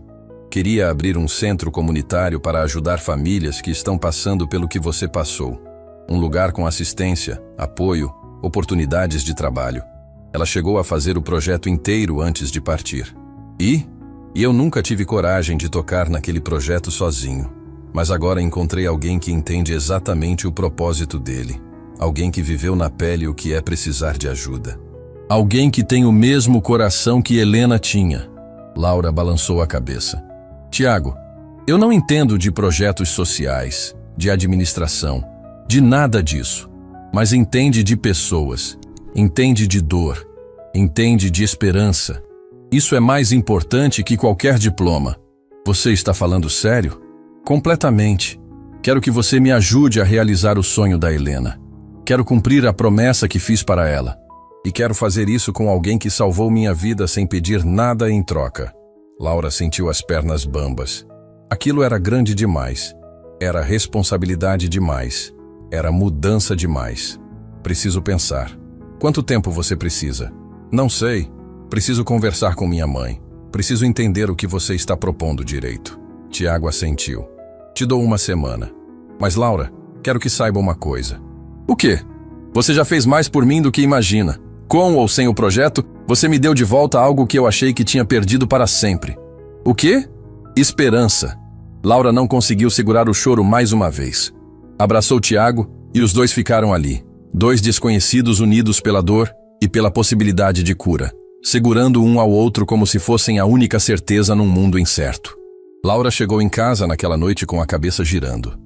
Queria abrir um centro comunitário para ajudar famílias que estão passando pelo que você passou. Um lugar com assistência, apoio, oportunidades de trabalho. Ela chegou a fazer o projeto inteiro antes de partir. E eu nunca tive coragem de tocar naquele projeto sozinho. Mas agora encontrei alguém que entende exatamente o propósito dele. Alguém que viveu na pele o que é precisar de ajuda. Alguém que tem o mesmo coração que Helena tinha. Laura balançou a cabeça. Tiago, eu não entendo de projetos sociais, de administração, de nada disso. Mas entende de pessoas, entende de dor, entende de esperança. Isso é mais importante que qualquer diploma. Você está falando sério? Completamente. Quero que você me ajude a realizar o sonho da Helena. Quero cumprir a promessa que fiz para ela. E quero fazer isso com alguém que salvou minha vida sem pedir nada em troca. Laura sentiu as pernas bambas. Aquilo era grande demais. Era responsabilidade demais. Era mudança demais. Preciso pensar. Quanto tempo você precisa? Não sei. Preciso conversar com minha mãe. Preciso entender o que você está propondo direito. Tiago assentiu. Te dou uma semana. Mas, Laura, quero que saiba uma coisa. O quê? Você já fez mais por mim do que imagina. Com ou sem o projeto, você me deu de volta algo que eu achei que tinha perdido para sempre. O quê? Esperança. Laura não conseguiu segurar o choro mais uma vez. Abraçou Tiago e os dois ficaram ali. Dois desconhecidos unidos pela dor e pela possibilidade de cura, segurando um ao outro como se fossem a única certeza num mundo incerto. Laura chegou em casa naquela noite com a cabeça girando.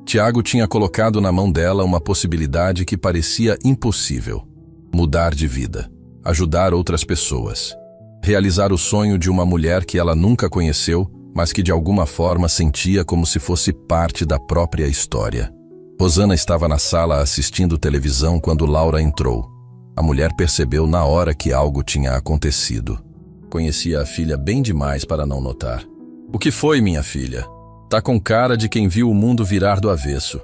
Tiago tinha colocado na mão dela uma possibilidade que parecia impossível. Mudar de vida, ajudar outras pessoas, realizar o sonho de uma mulher que ela nunca conheceu, mas que de alguma forma sentia como se fosse parte da própria história. Rosana estava na sala assistindo televisão quando Laura entrou. A mulher percebeu na hora que algo tinha acontecido. Conhecia a filha bem demais para não notar. O que foi, minha filha? Tá com cara de quem viu o mundo virar do avesso.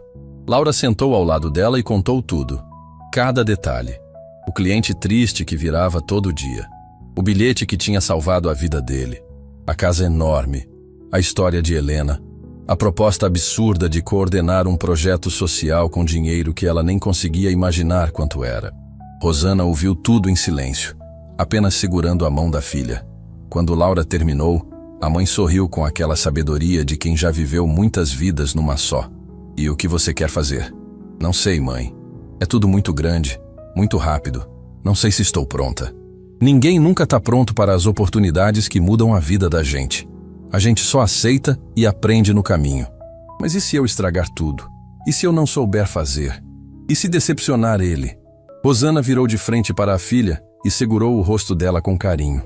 Laura sentou ao lado dela e contou tudo. Cada detalhe. O cliente triste que virava todo dia. O bilhete que tinha salvado a vida dele. A casa enorme. A história de Helena. A proposta absurda de coordenar um projeto social com dinheiro que ela nem conseguia imaginar quanto era. Rosana ouviu tudo em silêncio, apenas segurando a mão da filha. Quando Laura terminou, a mãe sorriu com aquela sabedoria de quem já viveu muitas vidas numa só. E o que você quer fazer? Não sei, mãe. É tudo muito grande, muito rápido. Não sei se estou pronta. Ninguém nunca está pronto para as oportunidades que mudam a vida da gente. A gente só aceita e aprende no caminho. Mas e se eu estragar tudo? E se eu não souber fazer? E se decepcionar ele? Rosana virou de frente para a filha e segurou o rosto dela com carinho.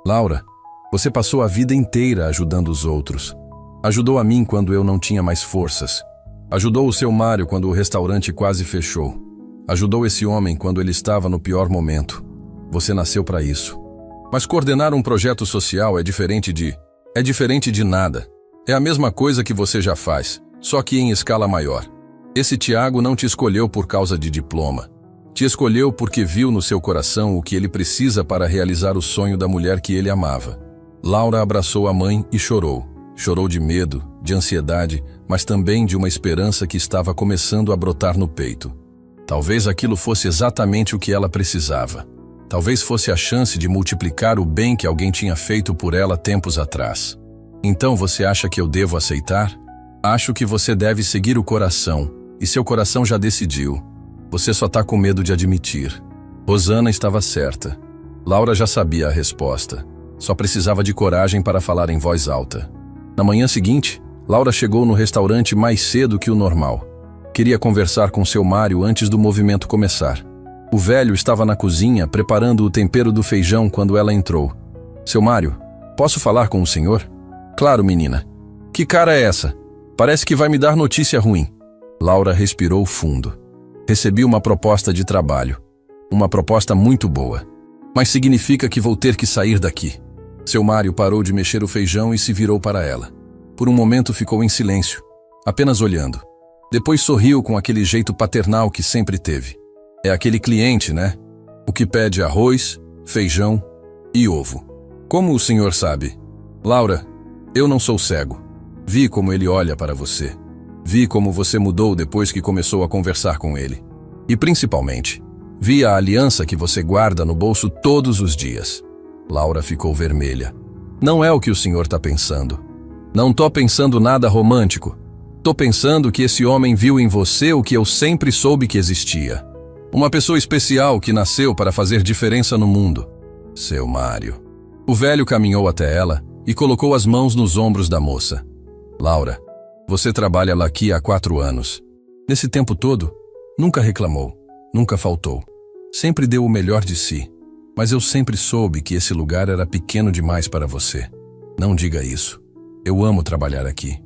Laura, você passou a vida inteira ajudando os outros. Ajudou a mim quando eu não tinha mais forças. Ajudou o seu Mário quando o restaurante quase fechou. Ajudou esse homem quando ele estava no pior momento. Você nasceu para isso. Mas coordenar um projeto social é diferente de nada. É a mesma coisa que você já faz, só que em escala maior. Esse Tiago não te escolheu por causa de diploma. Te escolheu porque viu no seu coração o que ele precisa para realizar o sonho da mulher que ele amava. Laura abraçou a mãe e chorou. Chorou de medo, de ansiedade, mas também de uma esperança que estava começando a brotar no peito. Talvez aquilo fosse exatamente o que ela precisava. Talvez fosse a chance de multiplicar o bem que alguém tinha feito por ela tempos atrás. Então você acha que eu devo aceitar? Acho que você deve seguir o coração, e seu coração já decidiu. Você só está com medo de admitir. Rosana estava certa. Laura já sabia a resposta. Só precisava de coragem para falar em voz alta. Na manhã seguinte, Laura chegou no restaurante mais cedo que o normal. Queria conversar com seu Mário antes do movimento começar. O velho estava na cozinha preparando o tempero do feijão quando ela entrou. Seu Mário, posso falar com o senhor? Claro, menina. Que cara é essa? Parece que vai me dar notícia ruim. Laura respirou fundo. Recebi uma proposta de trabalho. Uma proposta muito boa. Mas significa que vou ter que sair daqui. Seu Mário parou de mexer o feijão e se virou para ela. Por um momento ficou em silêncio, apenas olhando. Depois sorriu com aquele jeito paternal que sempre teve. É aquele cliente, né? O que pede arroz, feijão e ovo. Como o senhor sabe? Laura, eu não sou cego. Vi como ele olha para você. Vi como você mudou depois que começou a conversar com ele. E principalmente, vi a aliança que você guarda no bolso todos os dias. Laura ficou vermelha. Não é o que o senhor está pensando. Não tô pensando nada romântico. Tô pensando que esse homem viu em você o que eu sempre soube que existia. Uma pessoa especial que nasceu para fazer diferença no mundo. Seu Mário. O velho caminhou até ela e colocou as mãos nos ombros da moça. Laura, você trabalha lá aqui há 4 anos. Nesse tempo todo, nunca reclamou, nunca faltou. Sempre deu o melhor de si. Mas eu sempre soube que esse lugar era pequeno demais para você. Não diga isso. Eu amo trabalhar aqui.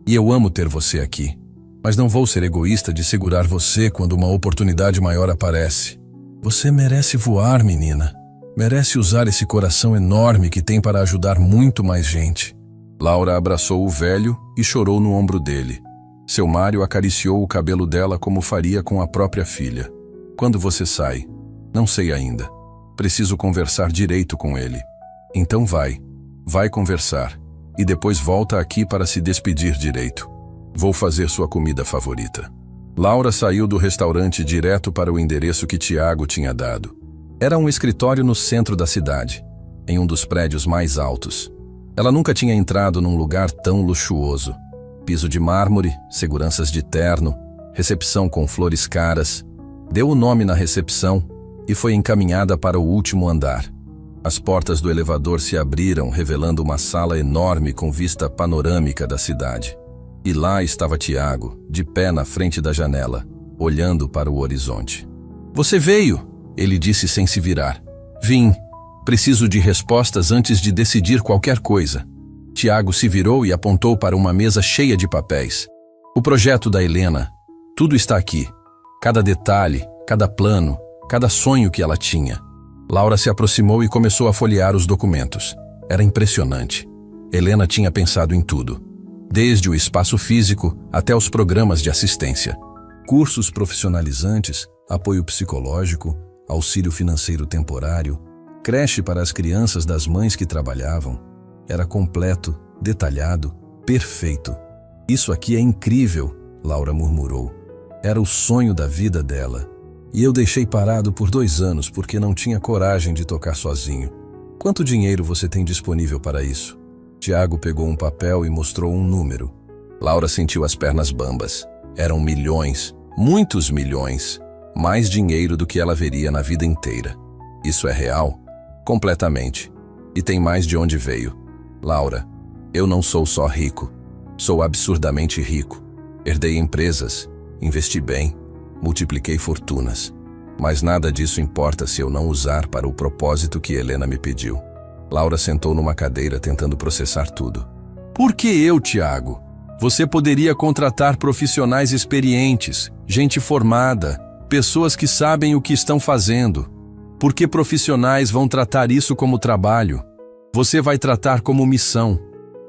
E eu amo ter você aqui. Mas não vou ser egoísta de segurar você quando uma oportunidade maior aparece. Você merece voar, menina. Merece usar esse coração enorme que tem para ajudar muito mais gente. Laura abraçou o velho e chorou no ombro dele. Seu Mário acariciou o cabelo dela como faria com a própria filha. Quando você sai? Não sei ainda. Preciso conversar direito com ele. Então vai conversar. E depois volta aqui para se despedir direito. Vou fazer sua comida favorita. Laura saiu do restaurante direto para o endereço que Tiago tinha dado. Era um escritório no centro da cidade, em um dos prédios mais altos. Ela nunca tinha entrado num lugar tão luxuoso. Piso de mármore, seguranças de terno, recepção com flores caras. Deu o nome na recepção e foi encaminhada para o último andar. As portas do elevador se abriram, revelando uma sala enorme com vista panorâmica da cidade. E lá estava Tiago, de pé na frente da janela, olhando para o horizonte. Você veio, ele disse sem se virar. Vim. Preciso de respostas antes de decidir qualquer coisa. Tiago se virou e apontou para uma mesa cheia de papéis. O projeto da Helena. Tudo está aqui. Cada detalhe, cada plano, cada sonho que ela tinha. Laura se aproximou e começou a folhear os documentos. Era impressionante. Helena tinha pensado em tudo. Desde o espaço físico até os programas de assistência. Cursos profissionalizantes, apoio psicológico, auxílio financeiro temporário, creche para as crianças das mães que trabalhavam. Era completo, detalhado, perfeito. Isso aqui é incrível, Laura murmurou. Era o sonho da vida dela. E eu deixei parado por 2 anos porque não tinha coragem de tocar sozinho. Quanto dinheiro você tem disponível para isso? Tiago pegou um papel e mostrou um número. Laura sentiu as pernas bambas. Eram milhões, muitos milhões. Mais dinheiro do que ela veria na vida inteira. Isso é real? Completamente. E tem mais de onde veio. Laura, eu não sou só rico. Sou absurdamente rico. Herdei empresas, investi bem, multipliquei fortunas. Mas nada disso importa se eu não usar para o propósito que Helena me pediu. Laura sentou numa cadeira tentando processar tudo. Por que eu, Tiago? Você poderia contratar profissionais experientes, gente formada, pessoas que sabem o que estão fazendo. Por que profissionais vão tratar isso como trabalho? Você vai tratar como missão.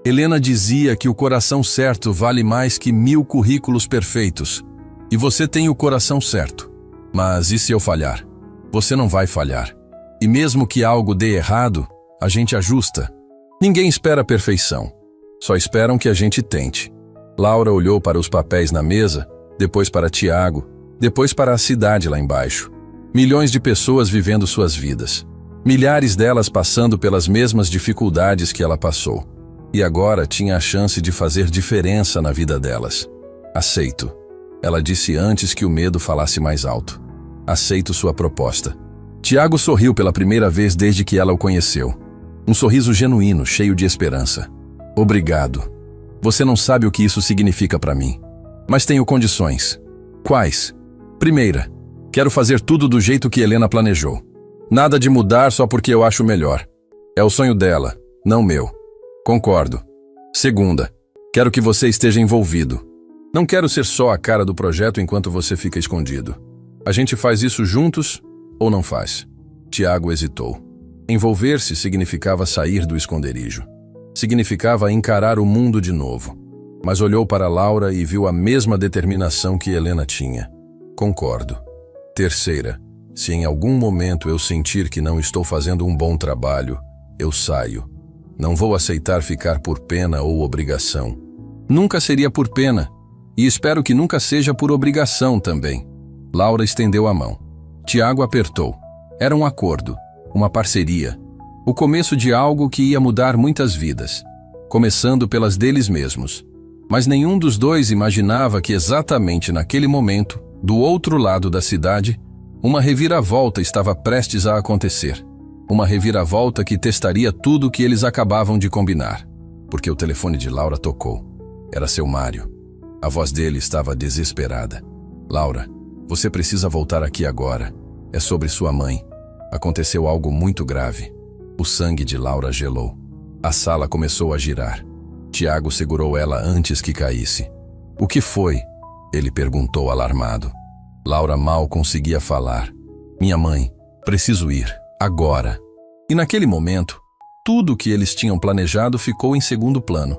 Helena dizia que o coração certo vale mais que 1000 currículos perfeitos. E você tem o coração certo. Mas e se eu falhar? Você não vai falhar. E mesmo que algo dê errado, a gente ajusta. Ninguém espera a perfeição. Só esperam que a gente tente. Laura olhou para os papéis na mesa, depois para Tiago, depois para a cidade lá embaixo. Milhões de pessoas vivendo suas vidas. Milhares delas passando pelas mesmas dificuldades que ela passou. E agora tinha a chance de fazer diferença na vida delas. Aceito. Ela disse antes que o medo falasse mais alto. Aceito sua proposta. Tiago sorriu pela primeira vez desde que ela o conheceu. Um sorriso genuíno, cheio de esperança. Obrigado. Você não sabe o que isso significa para mim. Mas tenho condições. Quais? Primeira, quero fazer tudo do jeito que Helena planejou. Nada de mudar só porque eu acho melhor. É o sonho dela, não meu. Concordo. Segunda, quero que você esteja envolvido. Não quero ser só a cara do projeto enquanto você fica escondido. A gente faz isso juntos ou não faz? Tiago hesitou. Envolver-se significava sair do esconderijo. Significava encarar o mundo de novo. Mas olhou para Laura e viu a mesma determinação que Helena tinha. Concordo. Terceira, se em algum momento eu sentir que não estou fazendo um bom trabalho, eu saio. Não vou aceitar ficar por pena ou obrigação. Nunca seria por pena, e espero que nunca seja por obrigação também. Laura estendeu a mão. Tiago apertou. Era um acordo, uma parceria. O começo de algo que ia mudar muitas vidas, começando pelas deles mesmos. Mas nenhum dos dois imaginava que exatamente naquele momento, do outro lado da cidade, uma reviravolta estava prestes a acontecer. Uma reviravolta que testaria tudo o que eles acabavam de combinar. Porque o telefone de Laura tocou. Era seu Mário. A voz dele estava desesperada. Laura, você precisa voltar aqui agora. É sobre sua mãe. Aconteceu algo muito grave. O sangue de Laura gelou. A sala começou a girar. Tiago segurou ela antes que caísse. O que foi? Ele perguntou alarmado. Laura mal conseguia falar. Minha mãe, preciso ir, agora. E naquele momento, tudo o que eles tinham planejado ficou em segundo plano.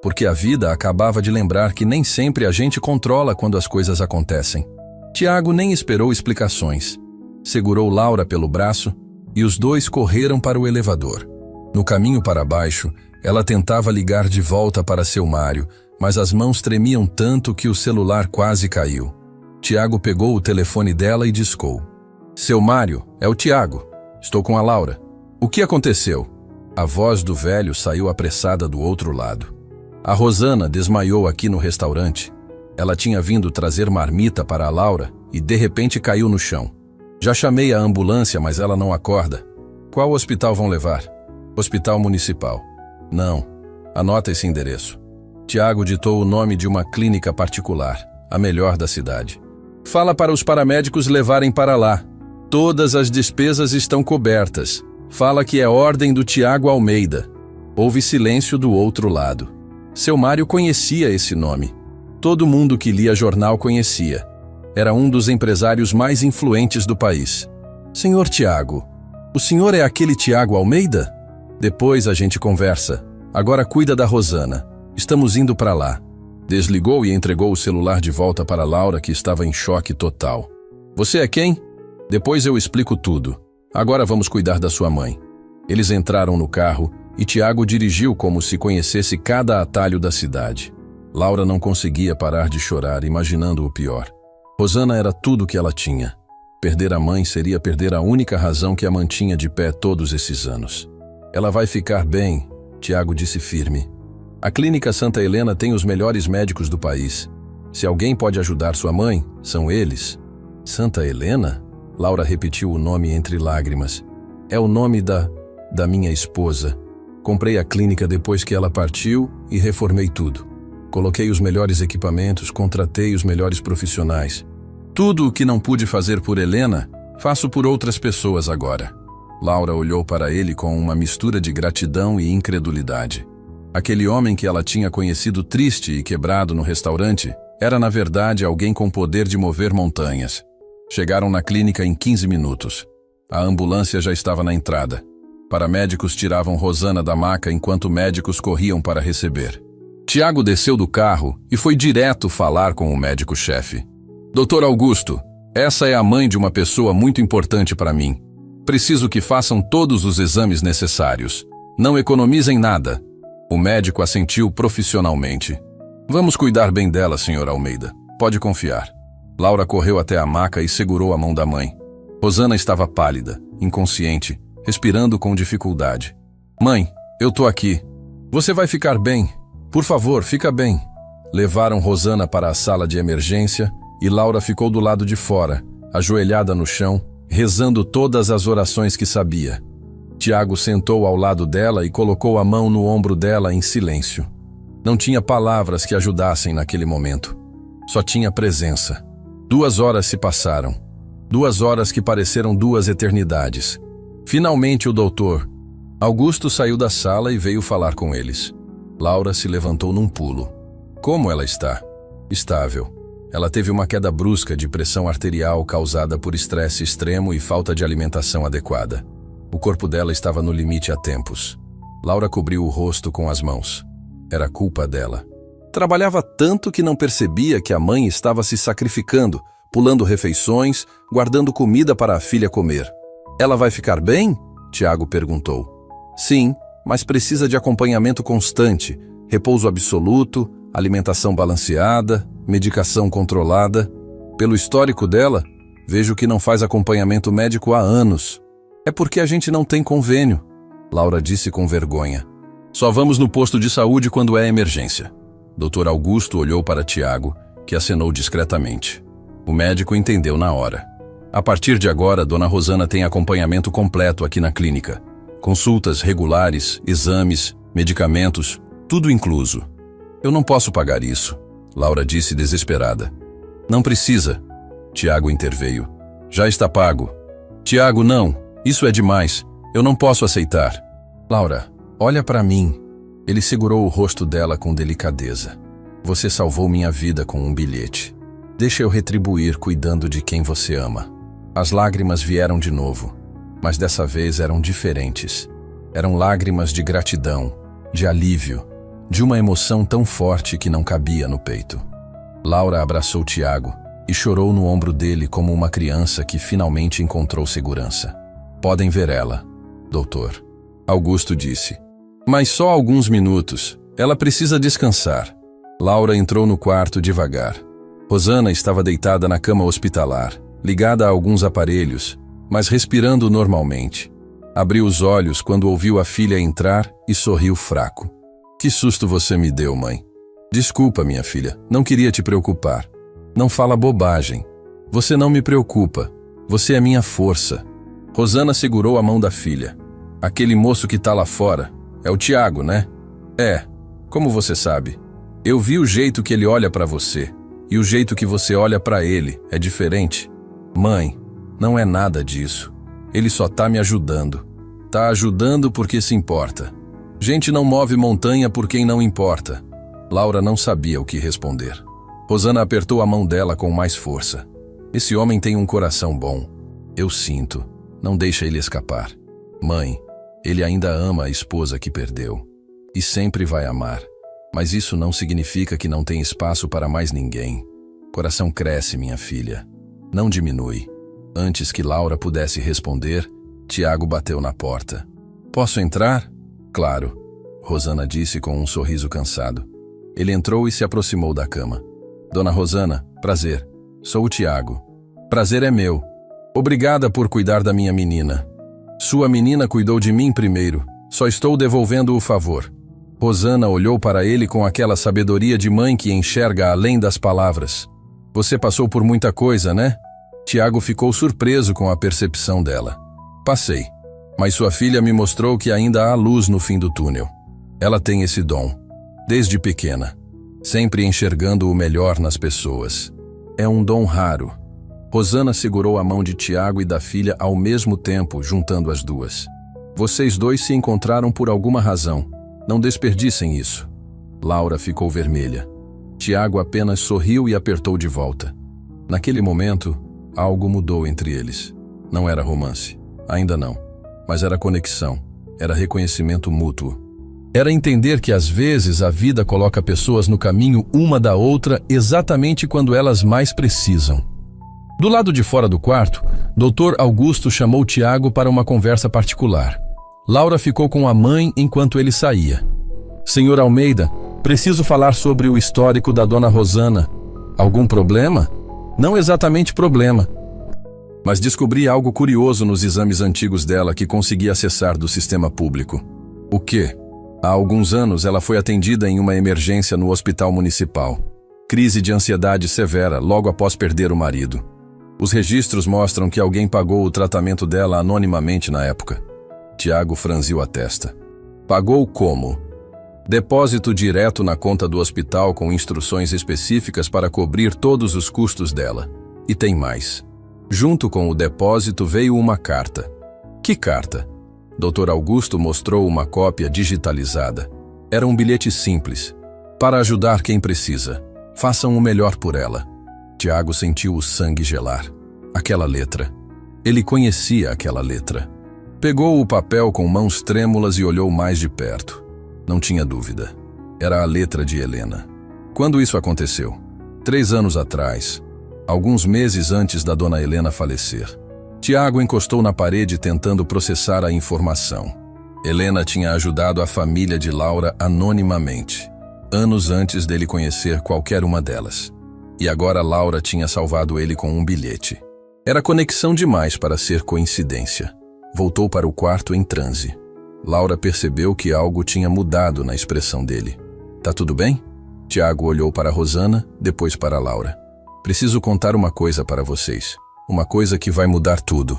Porque a vida acabava de lembrar que nem sempre a gente controla quando as coisas acontecem. Tiago nem esperou explicações. Segurou Laura pelo braço e os dois correram para o elevador. No caminho para baixo, ela tentava ligar de volta para seu Mário, mas as mãos tremiam tanto que o celular quase caiu. Tiago pegou o telefone dela e discou. Seu Mário, é o Tiago. Estou com a Laura. O que aconteceu? A voz do velho saiu apressada do outro lado. A Rosana desmaiou aqui no restaurante. Ela tinha vindo trazer marmita para a Laura e de repente caiu no chão. Já chamei a ambulância, mas ela não acorda. Qual hospital vão levar? Hospital Municipal. Não. Anota esse endereço. Tiago ditou o nome de uma clínica particular, a melhor da cidade. Fala para os paramédicos levarem para lá. Todas as despesas estão cobertas. Fala que é ordem do Tiago Almeida. Houve silêncio do outro lado. Seu Mário conhecia esse nome. Todo mundo que lia jornal conhecia. Era um dos empresários mais influentes do país. Senhor Tiago, o senhor é aquele Tiago Almeida? Depois a gente conversa. Agora cuida da Rosana. Estamos indo para lá. Desligou e entregou o celular de volta para Laura, que estava em choque total. Você é quem? Depois eu explico tudo. Agora vamos cuidar da sua mãe. Eles entraram no carro e Tiago dirigiu como se conhecesse cada atalho da cidade. Laura não conseguia parar de chorar, imaginando o pior. Rosana era tudo o que ela tinha. Perder a mãe seria perder a única razão que a mantinha de pé todos esses anos. Ela vai ficar bem, Tiago disse firme. A Clínica Santa Helena tem os melhores médicos do país. Se alguém pode ajudar sua mãe, são eles. Santa Helena? Laura repetiu o nome entre lágrimas. É o nome da minha esposa. Comprei a clínica depois que ela partiu e reformei tudo. Coloquei os melhores equipamentos, contratei os melhores profissionais. Tudo o que não pude fazer por Helena, faço por outras pessoas agora. Laura olhou para ele com uma mistura de gratidão e incredulidade. Aquele homem que ela tinha conhecido triste e quebrado no restaurante era, na verdade, alguém com poder de mover montanhas. Chegaram na clínica em 15 minutos. A ambulância já estava na entrada. Paramédicos tiravam Rosana da maca enquanto médicos corriam para receber. Tiago desceu do carro e foi direto falar com o médico-chefe. Doutor Augusto, essa é a mãe de uma pessoa muito importante para mim. Preciso que façam todos os exames necessários. Não economizem nada. O médico assentiu profissionalmente. Vamos cuidar bem dela, Sr. Almeida. Pode confiar. Laura correu até a maca e segurou a mão da mãe. Rosana estava pálida, inconsciente, respirando com dificuldade. Mãe, eu tô aqui. Você vai ficar bem. Por favor, fica bem. Levaram Rosana para a sala de emergência e Laura ficou do lado de fora, ajoelhada no chão, rezando todas as orações que sabia. Tiago sentou ao lado dela e colocou a mão no ombro dela em silêncio. Não tinha palavras que ajudassem naquele momento. Só tinha presença. 2 horas se passaram. 2 horas que pareceram 2 eternidades. Finalmente o doutor Augusto saiu da sala e veio falar com eles. Laura se levantou num pulo. Como ela está? Estável. Ela teve uma queda brusca de pressão arterial causada por estresse extremo e falta de alimentação adequada. O corpo dela estava no limite há tempos. Laura cobriu o rosto com as mãos. Era culpa dela. Trabalhava tanto que não percebia que a mãe estava se sacrificando, pulando refeições, guardando comida para a filha comer. Ela vai ficar bem? Tiago perguntou. Sim, mas precisa de acompanhamento constante, repouso absoluto, alimentação balanceada, medicação controlada. Pelo histórico dela, vejo que não faz acompanhamento médico há anos. É porque a gente não tem convênio, Laura disse com vergonha. Só vamos no posto de saúde quando é emergência. Dr. Augusto olhou para Tiago, que acenou discretamente. O médico entendeu na hora. A partir de agora, Dona Rosana tem acompanhamento completo aqui na clínica. Consultas regulares, exames, medicamentos, tudo incluso. Eu não posso pagar isso, Laura disse desesperada. Não precisa, Tiago interveio. Já está pago. Tiago, não, isso é demais. Eu não posso aceitar. Laura, olha para mim. Ele segurou o rosto dela com delicadeza. Você salvou minha vida com um bilhete. Deixa eu retribuir cuidando de quem você ama. As lágrimas vieram de novo, mas dessa vez eram diferentes. Eram lágrimas de gratidão, de alívio, de uma emoção tão forte que não cabia no peito. Laura abraçou Tiago e chorou no ombro dele como uma criança que finalmente encontrou segurança. Podem ver ela, doutor. Augusto disse. Mas só alguns minutos. Ela precisa descansar. Laura entrou no quarto devagar. Rosana estava deitada na cama hospitalar, ligada a alguns aparelhos, mas respirando normalmente. Abriu os olhos quando ouviu a filha entrar e sorriu fraco. Que susto você me deu, mãe. Desculpa, minha filha, não queria te preocupar. Não fala bobagem. Você não me preocupa. Você é minha força. Rosana segurou a mão da filha. Aquele moço que tá lá fora, é o Tiago, né? É, como você sabe. Eu vi o jeito que ele olha pra você, e o jeito que você olha pra ele é diferente. Mãe, não é nada disso. Ele só tá me ajudando. Tá ajudando porque se importa. Gente não move montanha por quem não importa. Laura não sabia o que responder. Rosana apertou a mão dela com mais força. Esse homem tem um coração bom. Eu sinto. Não deixa ele escapar. Mãe, ele ainda ama a esposa que perdeu. E sempre vai amar. Mas isso não significa que não tem espaço para mais ninguém. Coração cresce, minha filha. Não diminui. Antes que Laura pudesse responder, Tiago bateu na porta. Posso entrar? Claro, Rosana disse com um sorriso cansado. Ele entrou e se aproximou da cama. Dona Rosana, prazer. Sou o Tiago. Prazer é meu. Obrigada por cuidar da minha menina. Sua menina cuidou de mim primeiro. Só estou devolvendo o favor. Rosana olhou para ele com aquela sabedoria de mãe que enxerga além das palavras. Você passou por muita coisa, né? Tiago ficou surpreso com a percepção dela. Passei. Mas sua filha me mostrou que ainda há luz no fim do túnel. Ela tem esse dom. Desde pequena. Sempre enxergando o melhor nas pessoas. É um dom raro. Rosana segurou a mão de Tiago e da filha ao mesmo tempo, juntando as duas. Vocês dois se encontraram por alguma razão. Não desperdicem isso. Laura ficou vermelha. Tiago apenas sorriu e apertou de volta. Naquele momento, algo mudou entre eles. Não era romance. Ainda não. Mas era conexão. Era reconhecimento mútuo. Era entender que às vezes a vida coloca pessoas no caminho uma da outra exatamente quando elas mais precisam. Do lado de fora do quarto, Dr. Augusto chamou Tiago para uma conversa particular. Laura ficou com a mãe enquanto ele saía. Senhor Almeida, preciso falar sobre o histórico da Dona Rosana. Algum problema? Não exatamente problema. Mas descobri algo curioso nos exames antigos dela que consegui acessar do sistema público. O quê? Há alguns anos ela foi atendida em uma emergência no hospital municipal. Crise de ansiedade severa logo após perder o marido. Os registros mostram que alguém pagou o tratamento dela anonimamente na época. Tiago franziu a testa. Pagou como? Depósito direto na conta do hospital com instruções específicas para cobrir todos os custos dela. E tem mais. Junto com o depósito veio uma carta. Que carta? Dr. Augusto mostrou uma cópia digitalizada. Era um bilhete simples. Para ajudar quem precisa. Façam o melhor por ela. Tiago sentiu o sangue gelar. Aquela letra. Ele conhecia aquela letra. Pegou o papel com mãos trêmulas e olhou mais de perto. Não tinha dúvida. Era a letra de Helena. Quando isso aconteceu? 3 anos atrás. Alguns meses antes da dona Helena falecer. Tiago encostou na parede tentando processar a informação. Helena tinha ajudado a família de Laura anonimamente, anos antes dele conhecer qualquer uma delas. E agora Laura tinha salvado ele com um bilhete. Era conexão demais para ser coincidência. Voltou para o quarto em transe. Laura percebeu que algo tinha mudado na expressão dele. Tá tudo bem? Tiago olhou para Rosana, depois para Laura. Preciso contar uma coisa para vocês. Uma coisa que vai mudar tudo.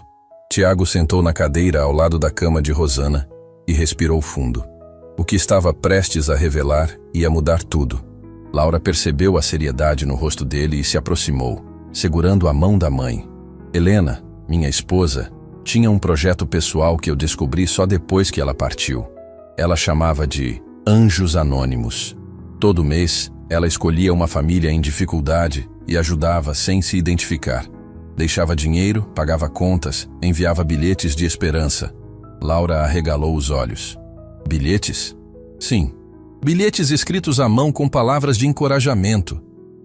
Tiago sentou na cadeira ao lado da cama de Rosana e respirou fundo. O que estava prestes a revelar ia mudar tudo. Laura percebeu a seriedade no rosto dele e se aproximou, segurando a mão da mãe. Helena, minha esposa, tinha um projeto pessoal que eu descobri só depois que ela partiu. Ela chamava de Anjos Anônimos. Todo mês, ela escolhia uma família em dificuldade e ajudava sem se identificar. Deixava dinheiro, pagava contas, enviava bilhetes de esperança. Laura arregalou os olhos. Bilhetes? Sim. Bilhetes escritos à mão com palavras de encorajamento.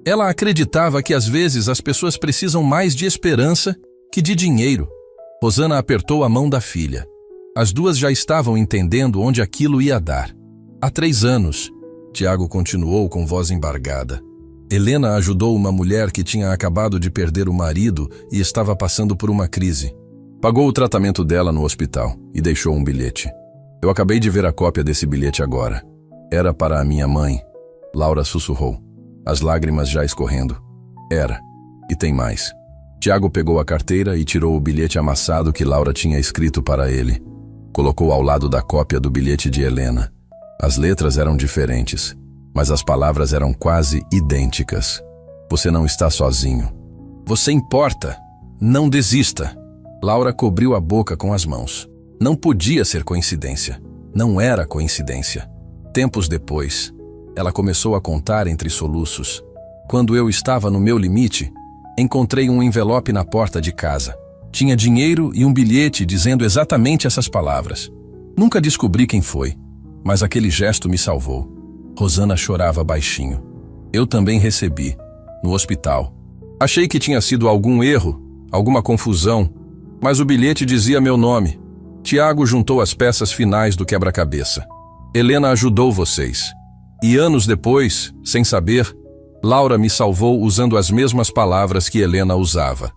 Ela acreditava que às vezes as pessoas precisam mais de esperança que de dinheiro. Rosana apertou a mão da filha. As duas já estavam entendendo onde aquilo ia dar. Há 3 anos, Tiago continuou com voz embargada. Helena ajudou uma mulher que tinha acabado de perder o marido e estava passando por uma crise. Pagou o tratamento dela no hospital e deixou um bilhete. Eu acabei de ver a cópia desse bilhete agora. Era para a minha mãe. Laura sussurrou, as lágrimas já escorrendo. Era. E tem mais. Tiago pegou a carteira e tirou o bilhete amassado que Laura tinha escrito para ele. Colocou ao lado da cópia do bilhete de Helena. As letras eram diferentes, mas as palavras eram quase idênticas. Você não está sozinho. Você importa. Não desista. Laura cobriu a boca com as mãos. Não podia ser coincidência. Não era coincidência. Tempos depois, ela começou a contar entre soluços. Quando eu estava no meu limite, encontrei um envelope na porta de casa. Tinha dinheiro e um bilhete dizendo exatamente essas palavras. Nunca descobri quem foi, mas aquele gesto me salvou. Rosana chorava baixinho. Eu também recebi, no hospital. Achei que tinha sido algum erro, alguma confusão, mas o bilhete dizia meu nome. Tiago juntou as peças finais do quebra-cabeça. Helena ajudou vocês. E anos depois, sem saber, Laura me salvou usando as mesmas palavras que Helena usava.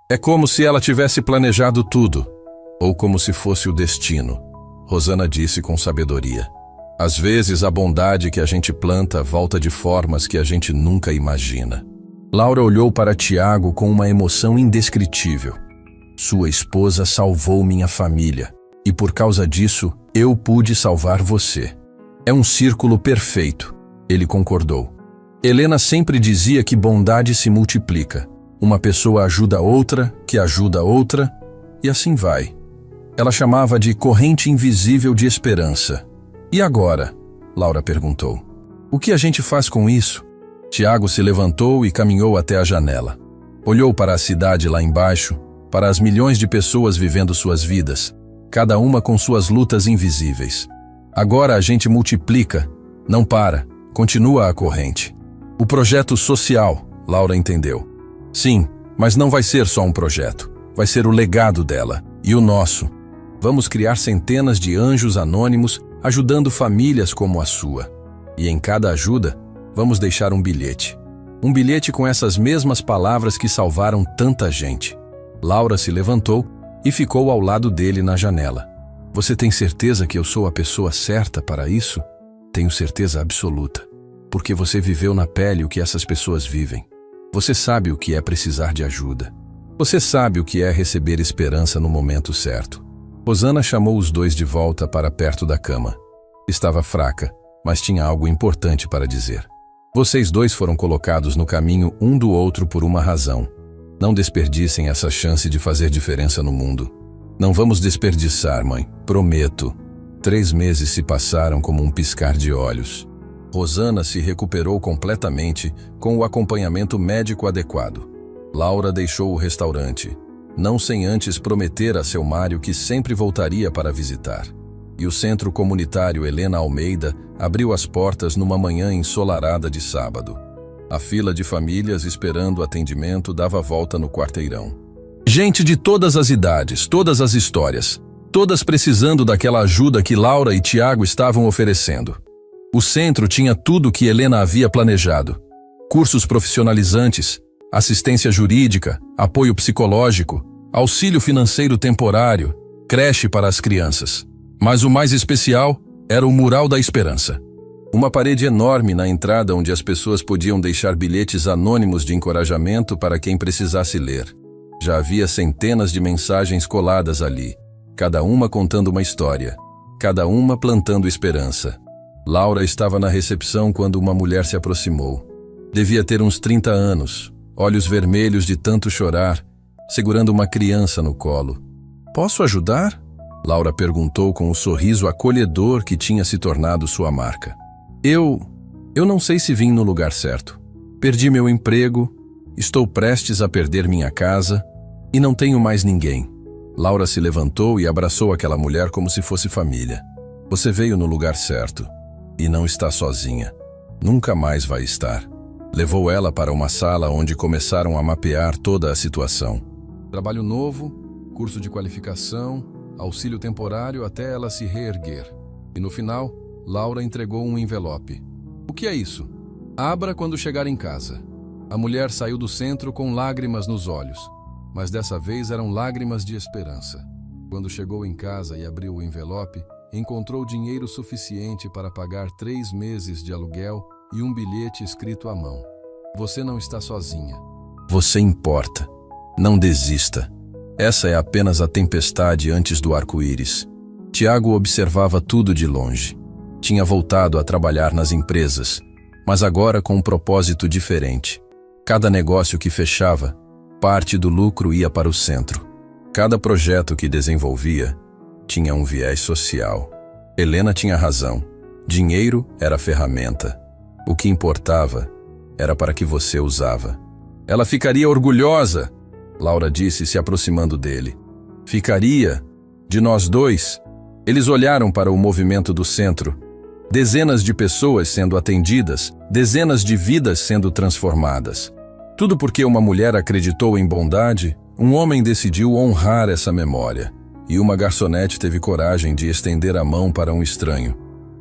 É como se ela tivesse planejado tudo, ou como se fosse o destino, Rosana disse com sabedoria. Às vezes a bondade que a gente planta volta de formas que a gente nunca imagina. Laura olhou para Tiago com uma emoção indescritível. Sua esposa salvou minha família, e por causa disso, eu pude salvar você. É um círculo perfeito, ele concordou. Helena sempre dizia que bondade se multiplica. Uma pessoa ajuda outra, que ajuda outra, e assim vai. Ela chamava de corrente invisível de esperança. E agora? Laura perguntou. O que a gente faz com isso? Tiago se levantou e caminhou até a janela. Olhou para a cidade lá embaixo, para as milhões de pessoas vivendo suas vidas, cada uma com suas lutas invisíveis. Agora a gente multiplica, não para, continua a corrente. O projeto social, Laura entendeu. Sim, mas não vai ser só um projeto. Vai ser o legado dela e o nosso. Vamos criar centenas de anjos anônimos ajudando famílias como a sua. E em cada ajuda, vamos deixar um bilhete. Um bilhete com essas mesmas palavras que salvaram tanta gente. Laura se levantou e ficou ao lado dele na janela. Você tem certeza que eu sou a pessoa certa para isso? Tenho certeza absoluta. Porque você viveu na pele o que essas pessoas vivem. Você sabe o que é precisar de ajuda. Você sabe o que é receber esperança no momento certo. Rosana chamou os dois de volta para perto da cama. Estava fraca, mas tinha algo importante para dizer. Vocês dois foram colocados no caminho um do outro por uma razão. Não desperdicem essa chance de fazer diferença no mundo. Não vamos desperdiçar, mãe, prometo. 3 meses se passaram como um piscar de olhos. Rosana se recuperou completamente com o acompanhamento médico adequado. Laura deixou o restaurante, não sem antes prometer a seu Mário que sempre voltaria para visitar. E o Centro Comunitário Helena Almeida abriu as portas numa manhã ensolarada de sábado. A fila de famílias esperando atendimento dava volta no quarteirão. Gente de todas as idades, todas as histórias, todas precisando daquela ajuda que Laura e Tiago estavam oferecendo. O centro tinha tudo que Helena havia planejado: cursos profissionalizantes, assistência jurídica, apoio psicológico, auxílio financeiro temporário, creche para as crianças. Mas o mais especial era o Mural da Esperança. Uma parede enorme na entrada onde as pessoas podiam deixar bilhetes anônimos de encorajamento para quem precisasse ler. Já havia centenas de mensagens coladas ali, cada uma contando uma história, cada uma plantando esperança. Laura estava na recepção quando uma mulher se aproximou. Devia ter uns 30 anos, olhos vermelhos de tanto chorar, segurando uma criança no colo. "Posso ajudar?" Laura perguntou com o sorriso acolhedor que tinha se tornado sua marca. Eu não sei se vim no lugar certo. Perdi meu emprego, estou prestes a perder minha casa e não tenho mais ninguém." Laura se levantou e abraçou aquela mulher como se fosse família. "Você veio no lugar certo e não está sozinha. Nunca mais vai estar." Levou ela para uma sala onde começaram a mapear toda a situação. Trabalho novo, curso de qualificação, auxílio temporário até ela se reerguer. E no final, Laura entregou um envelope. "O que é isso?" "Abra quando chegar em casa." A mulher saiu do centro com lágrimas nos olhos, mas dessa vez eram lágrimas de esperança. Quando chegou em casa e abriu o envelope, encontrou dinheiro suficiente para pagar 3 meses de aluguel e um bilhete escrito à mão. "Você não está sozinha. Você importa. Não desista. Essa é apenas a tempestade antes do arco-íris." Tiago observava tudo de longe. Tinha voltado a trabalhar nas empresas, mas agora com um propósito diferente. Cada negócio que fechava, parte do lucro ia para o centro. Cada projeto que desenvolvia tinha um viés social. Helena tinha razão. Dinheiro era ferramenta. O que importava era para que você usava. "Ela ficaria orgulhosa", Laura disse, se aproximando dele. "Ficaria? De nós dois?" Eles olharam para o movimento do centro. Dezenas de pessoas sendo atendidas, dezenas de vidas sendo transformadas. Tudo porque uma mulher acreditou em bondade, um homem decidiu honrar essa memória. E uma garçonete teve coragem de estender a mão para um estranho.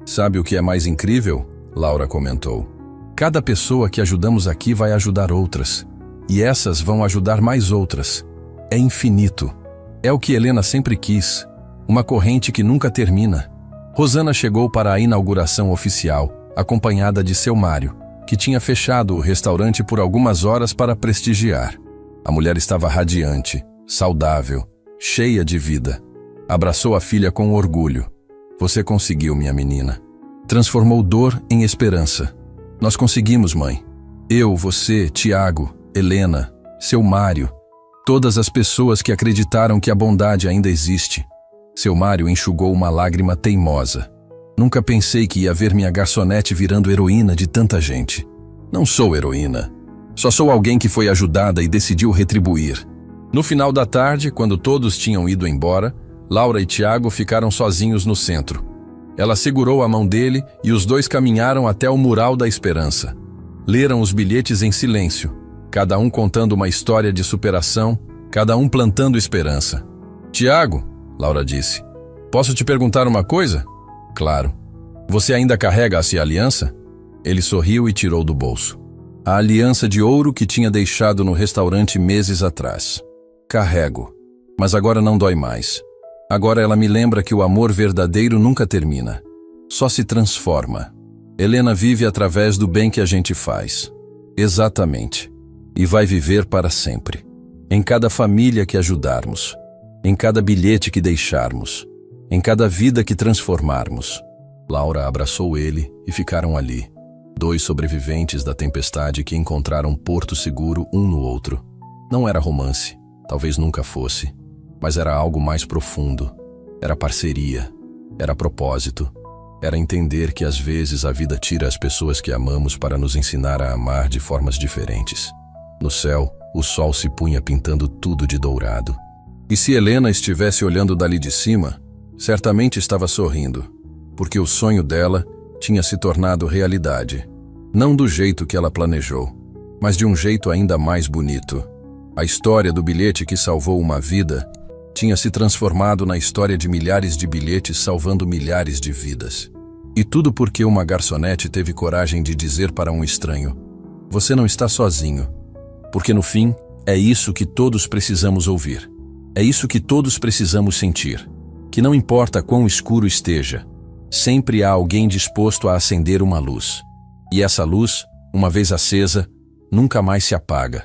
"Sabe o que é mais incrível?" Laura comentou. "Cada pessoa que ajudamos aqui vai ajudar outras. E essas vão ajudar mais outras. É infinito. É o que Helena sempre quis. Uma corrente que nunca termina." Rosana chegou para a inauguração oficial, acompanhada de seu Mário, que tinha fechado o restaurante por algumas horas para prestigiar. A mulher estava radiante, saudável, cheia de vida. Abraçou a filha com orgulho. "Você conseguiu, minha menina. Transformou dor em esperança. Nós conseguimos, mãe. Eu, você, Tiago, Helena, seu Mário, todas as pessoas que acreditaram que a bondade ainda existe." Seu Mário enxugou uma lágrima teimosa. "Nunca pensei que ia ver minha garçonete virando heroína de tanta gente." "Não sou heroína. Só sou alguém que foi ajudada e decidiu retribuir." No final da tarde, quando todos tinham ido embora, Laura e Tiago ficaram sozinhos no centro. Ela segurou a mão dele e os dois caminharam até o Mural da Esperança. Leram os bilhetes em silêncio, cada um contando uma história de superação, cada um plantando esperança. "Tiago", Laura disse, "posso te perguntar uma coisa?" "Claro." "Você ainda carrega essa aliança?" Ele sorriu e tirou do bolso. A aliança de ouro que tinha deixado no restaurante meses atrás. "Carrego, mas agora não dói mais. Agora ela me lembra que o amor verdadeiro nunca termina. Só se transforma. Helena vive através do bem que a gente faz." "Exatamente. E vai viver para sempre. Em cada família que ajudarmos. Em cada bilhete que deixarmos. Em cada vida que transformarmos." Laura abraçou ele e ficaram ali. 2 sobreviventes da tempestade que encontraram porto seguro um no outro. Não era romance, talvez nunca fosse, mas era algo mais profundo. Era parceria, era propósito, era entender que às vezes a vida tira as pessoas que amamos para nos ensinar a amar de formas diferentes. No céu, o sol se punha pintando tudo de dourado. E se Helena estivesse olhando dali de cima, certamente estava sorrindo, porque o sonho dela tinha se tornado realidade. Não do jeito que ela planejou, mas de um jeito ainda mais bonito. A história do bilhete que salvou uma vida tinha se transformado na história de milhares de bilhetes salvando milhares de vidas. E tudo porque uma garçonete teve coragem de dizer para um estranho: "Você não está sozinho." Porque no fim, é isso que todos precisamos ouvir. É isso que todos precisamos sentir. Que não importa quão escuro esteja, sempre há alguém disposto a acender uma luz. E essa luz, uma vez acesa, nunca mais se apaga.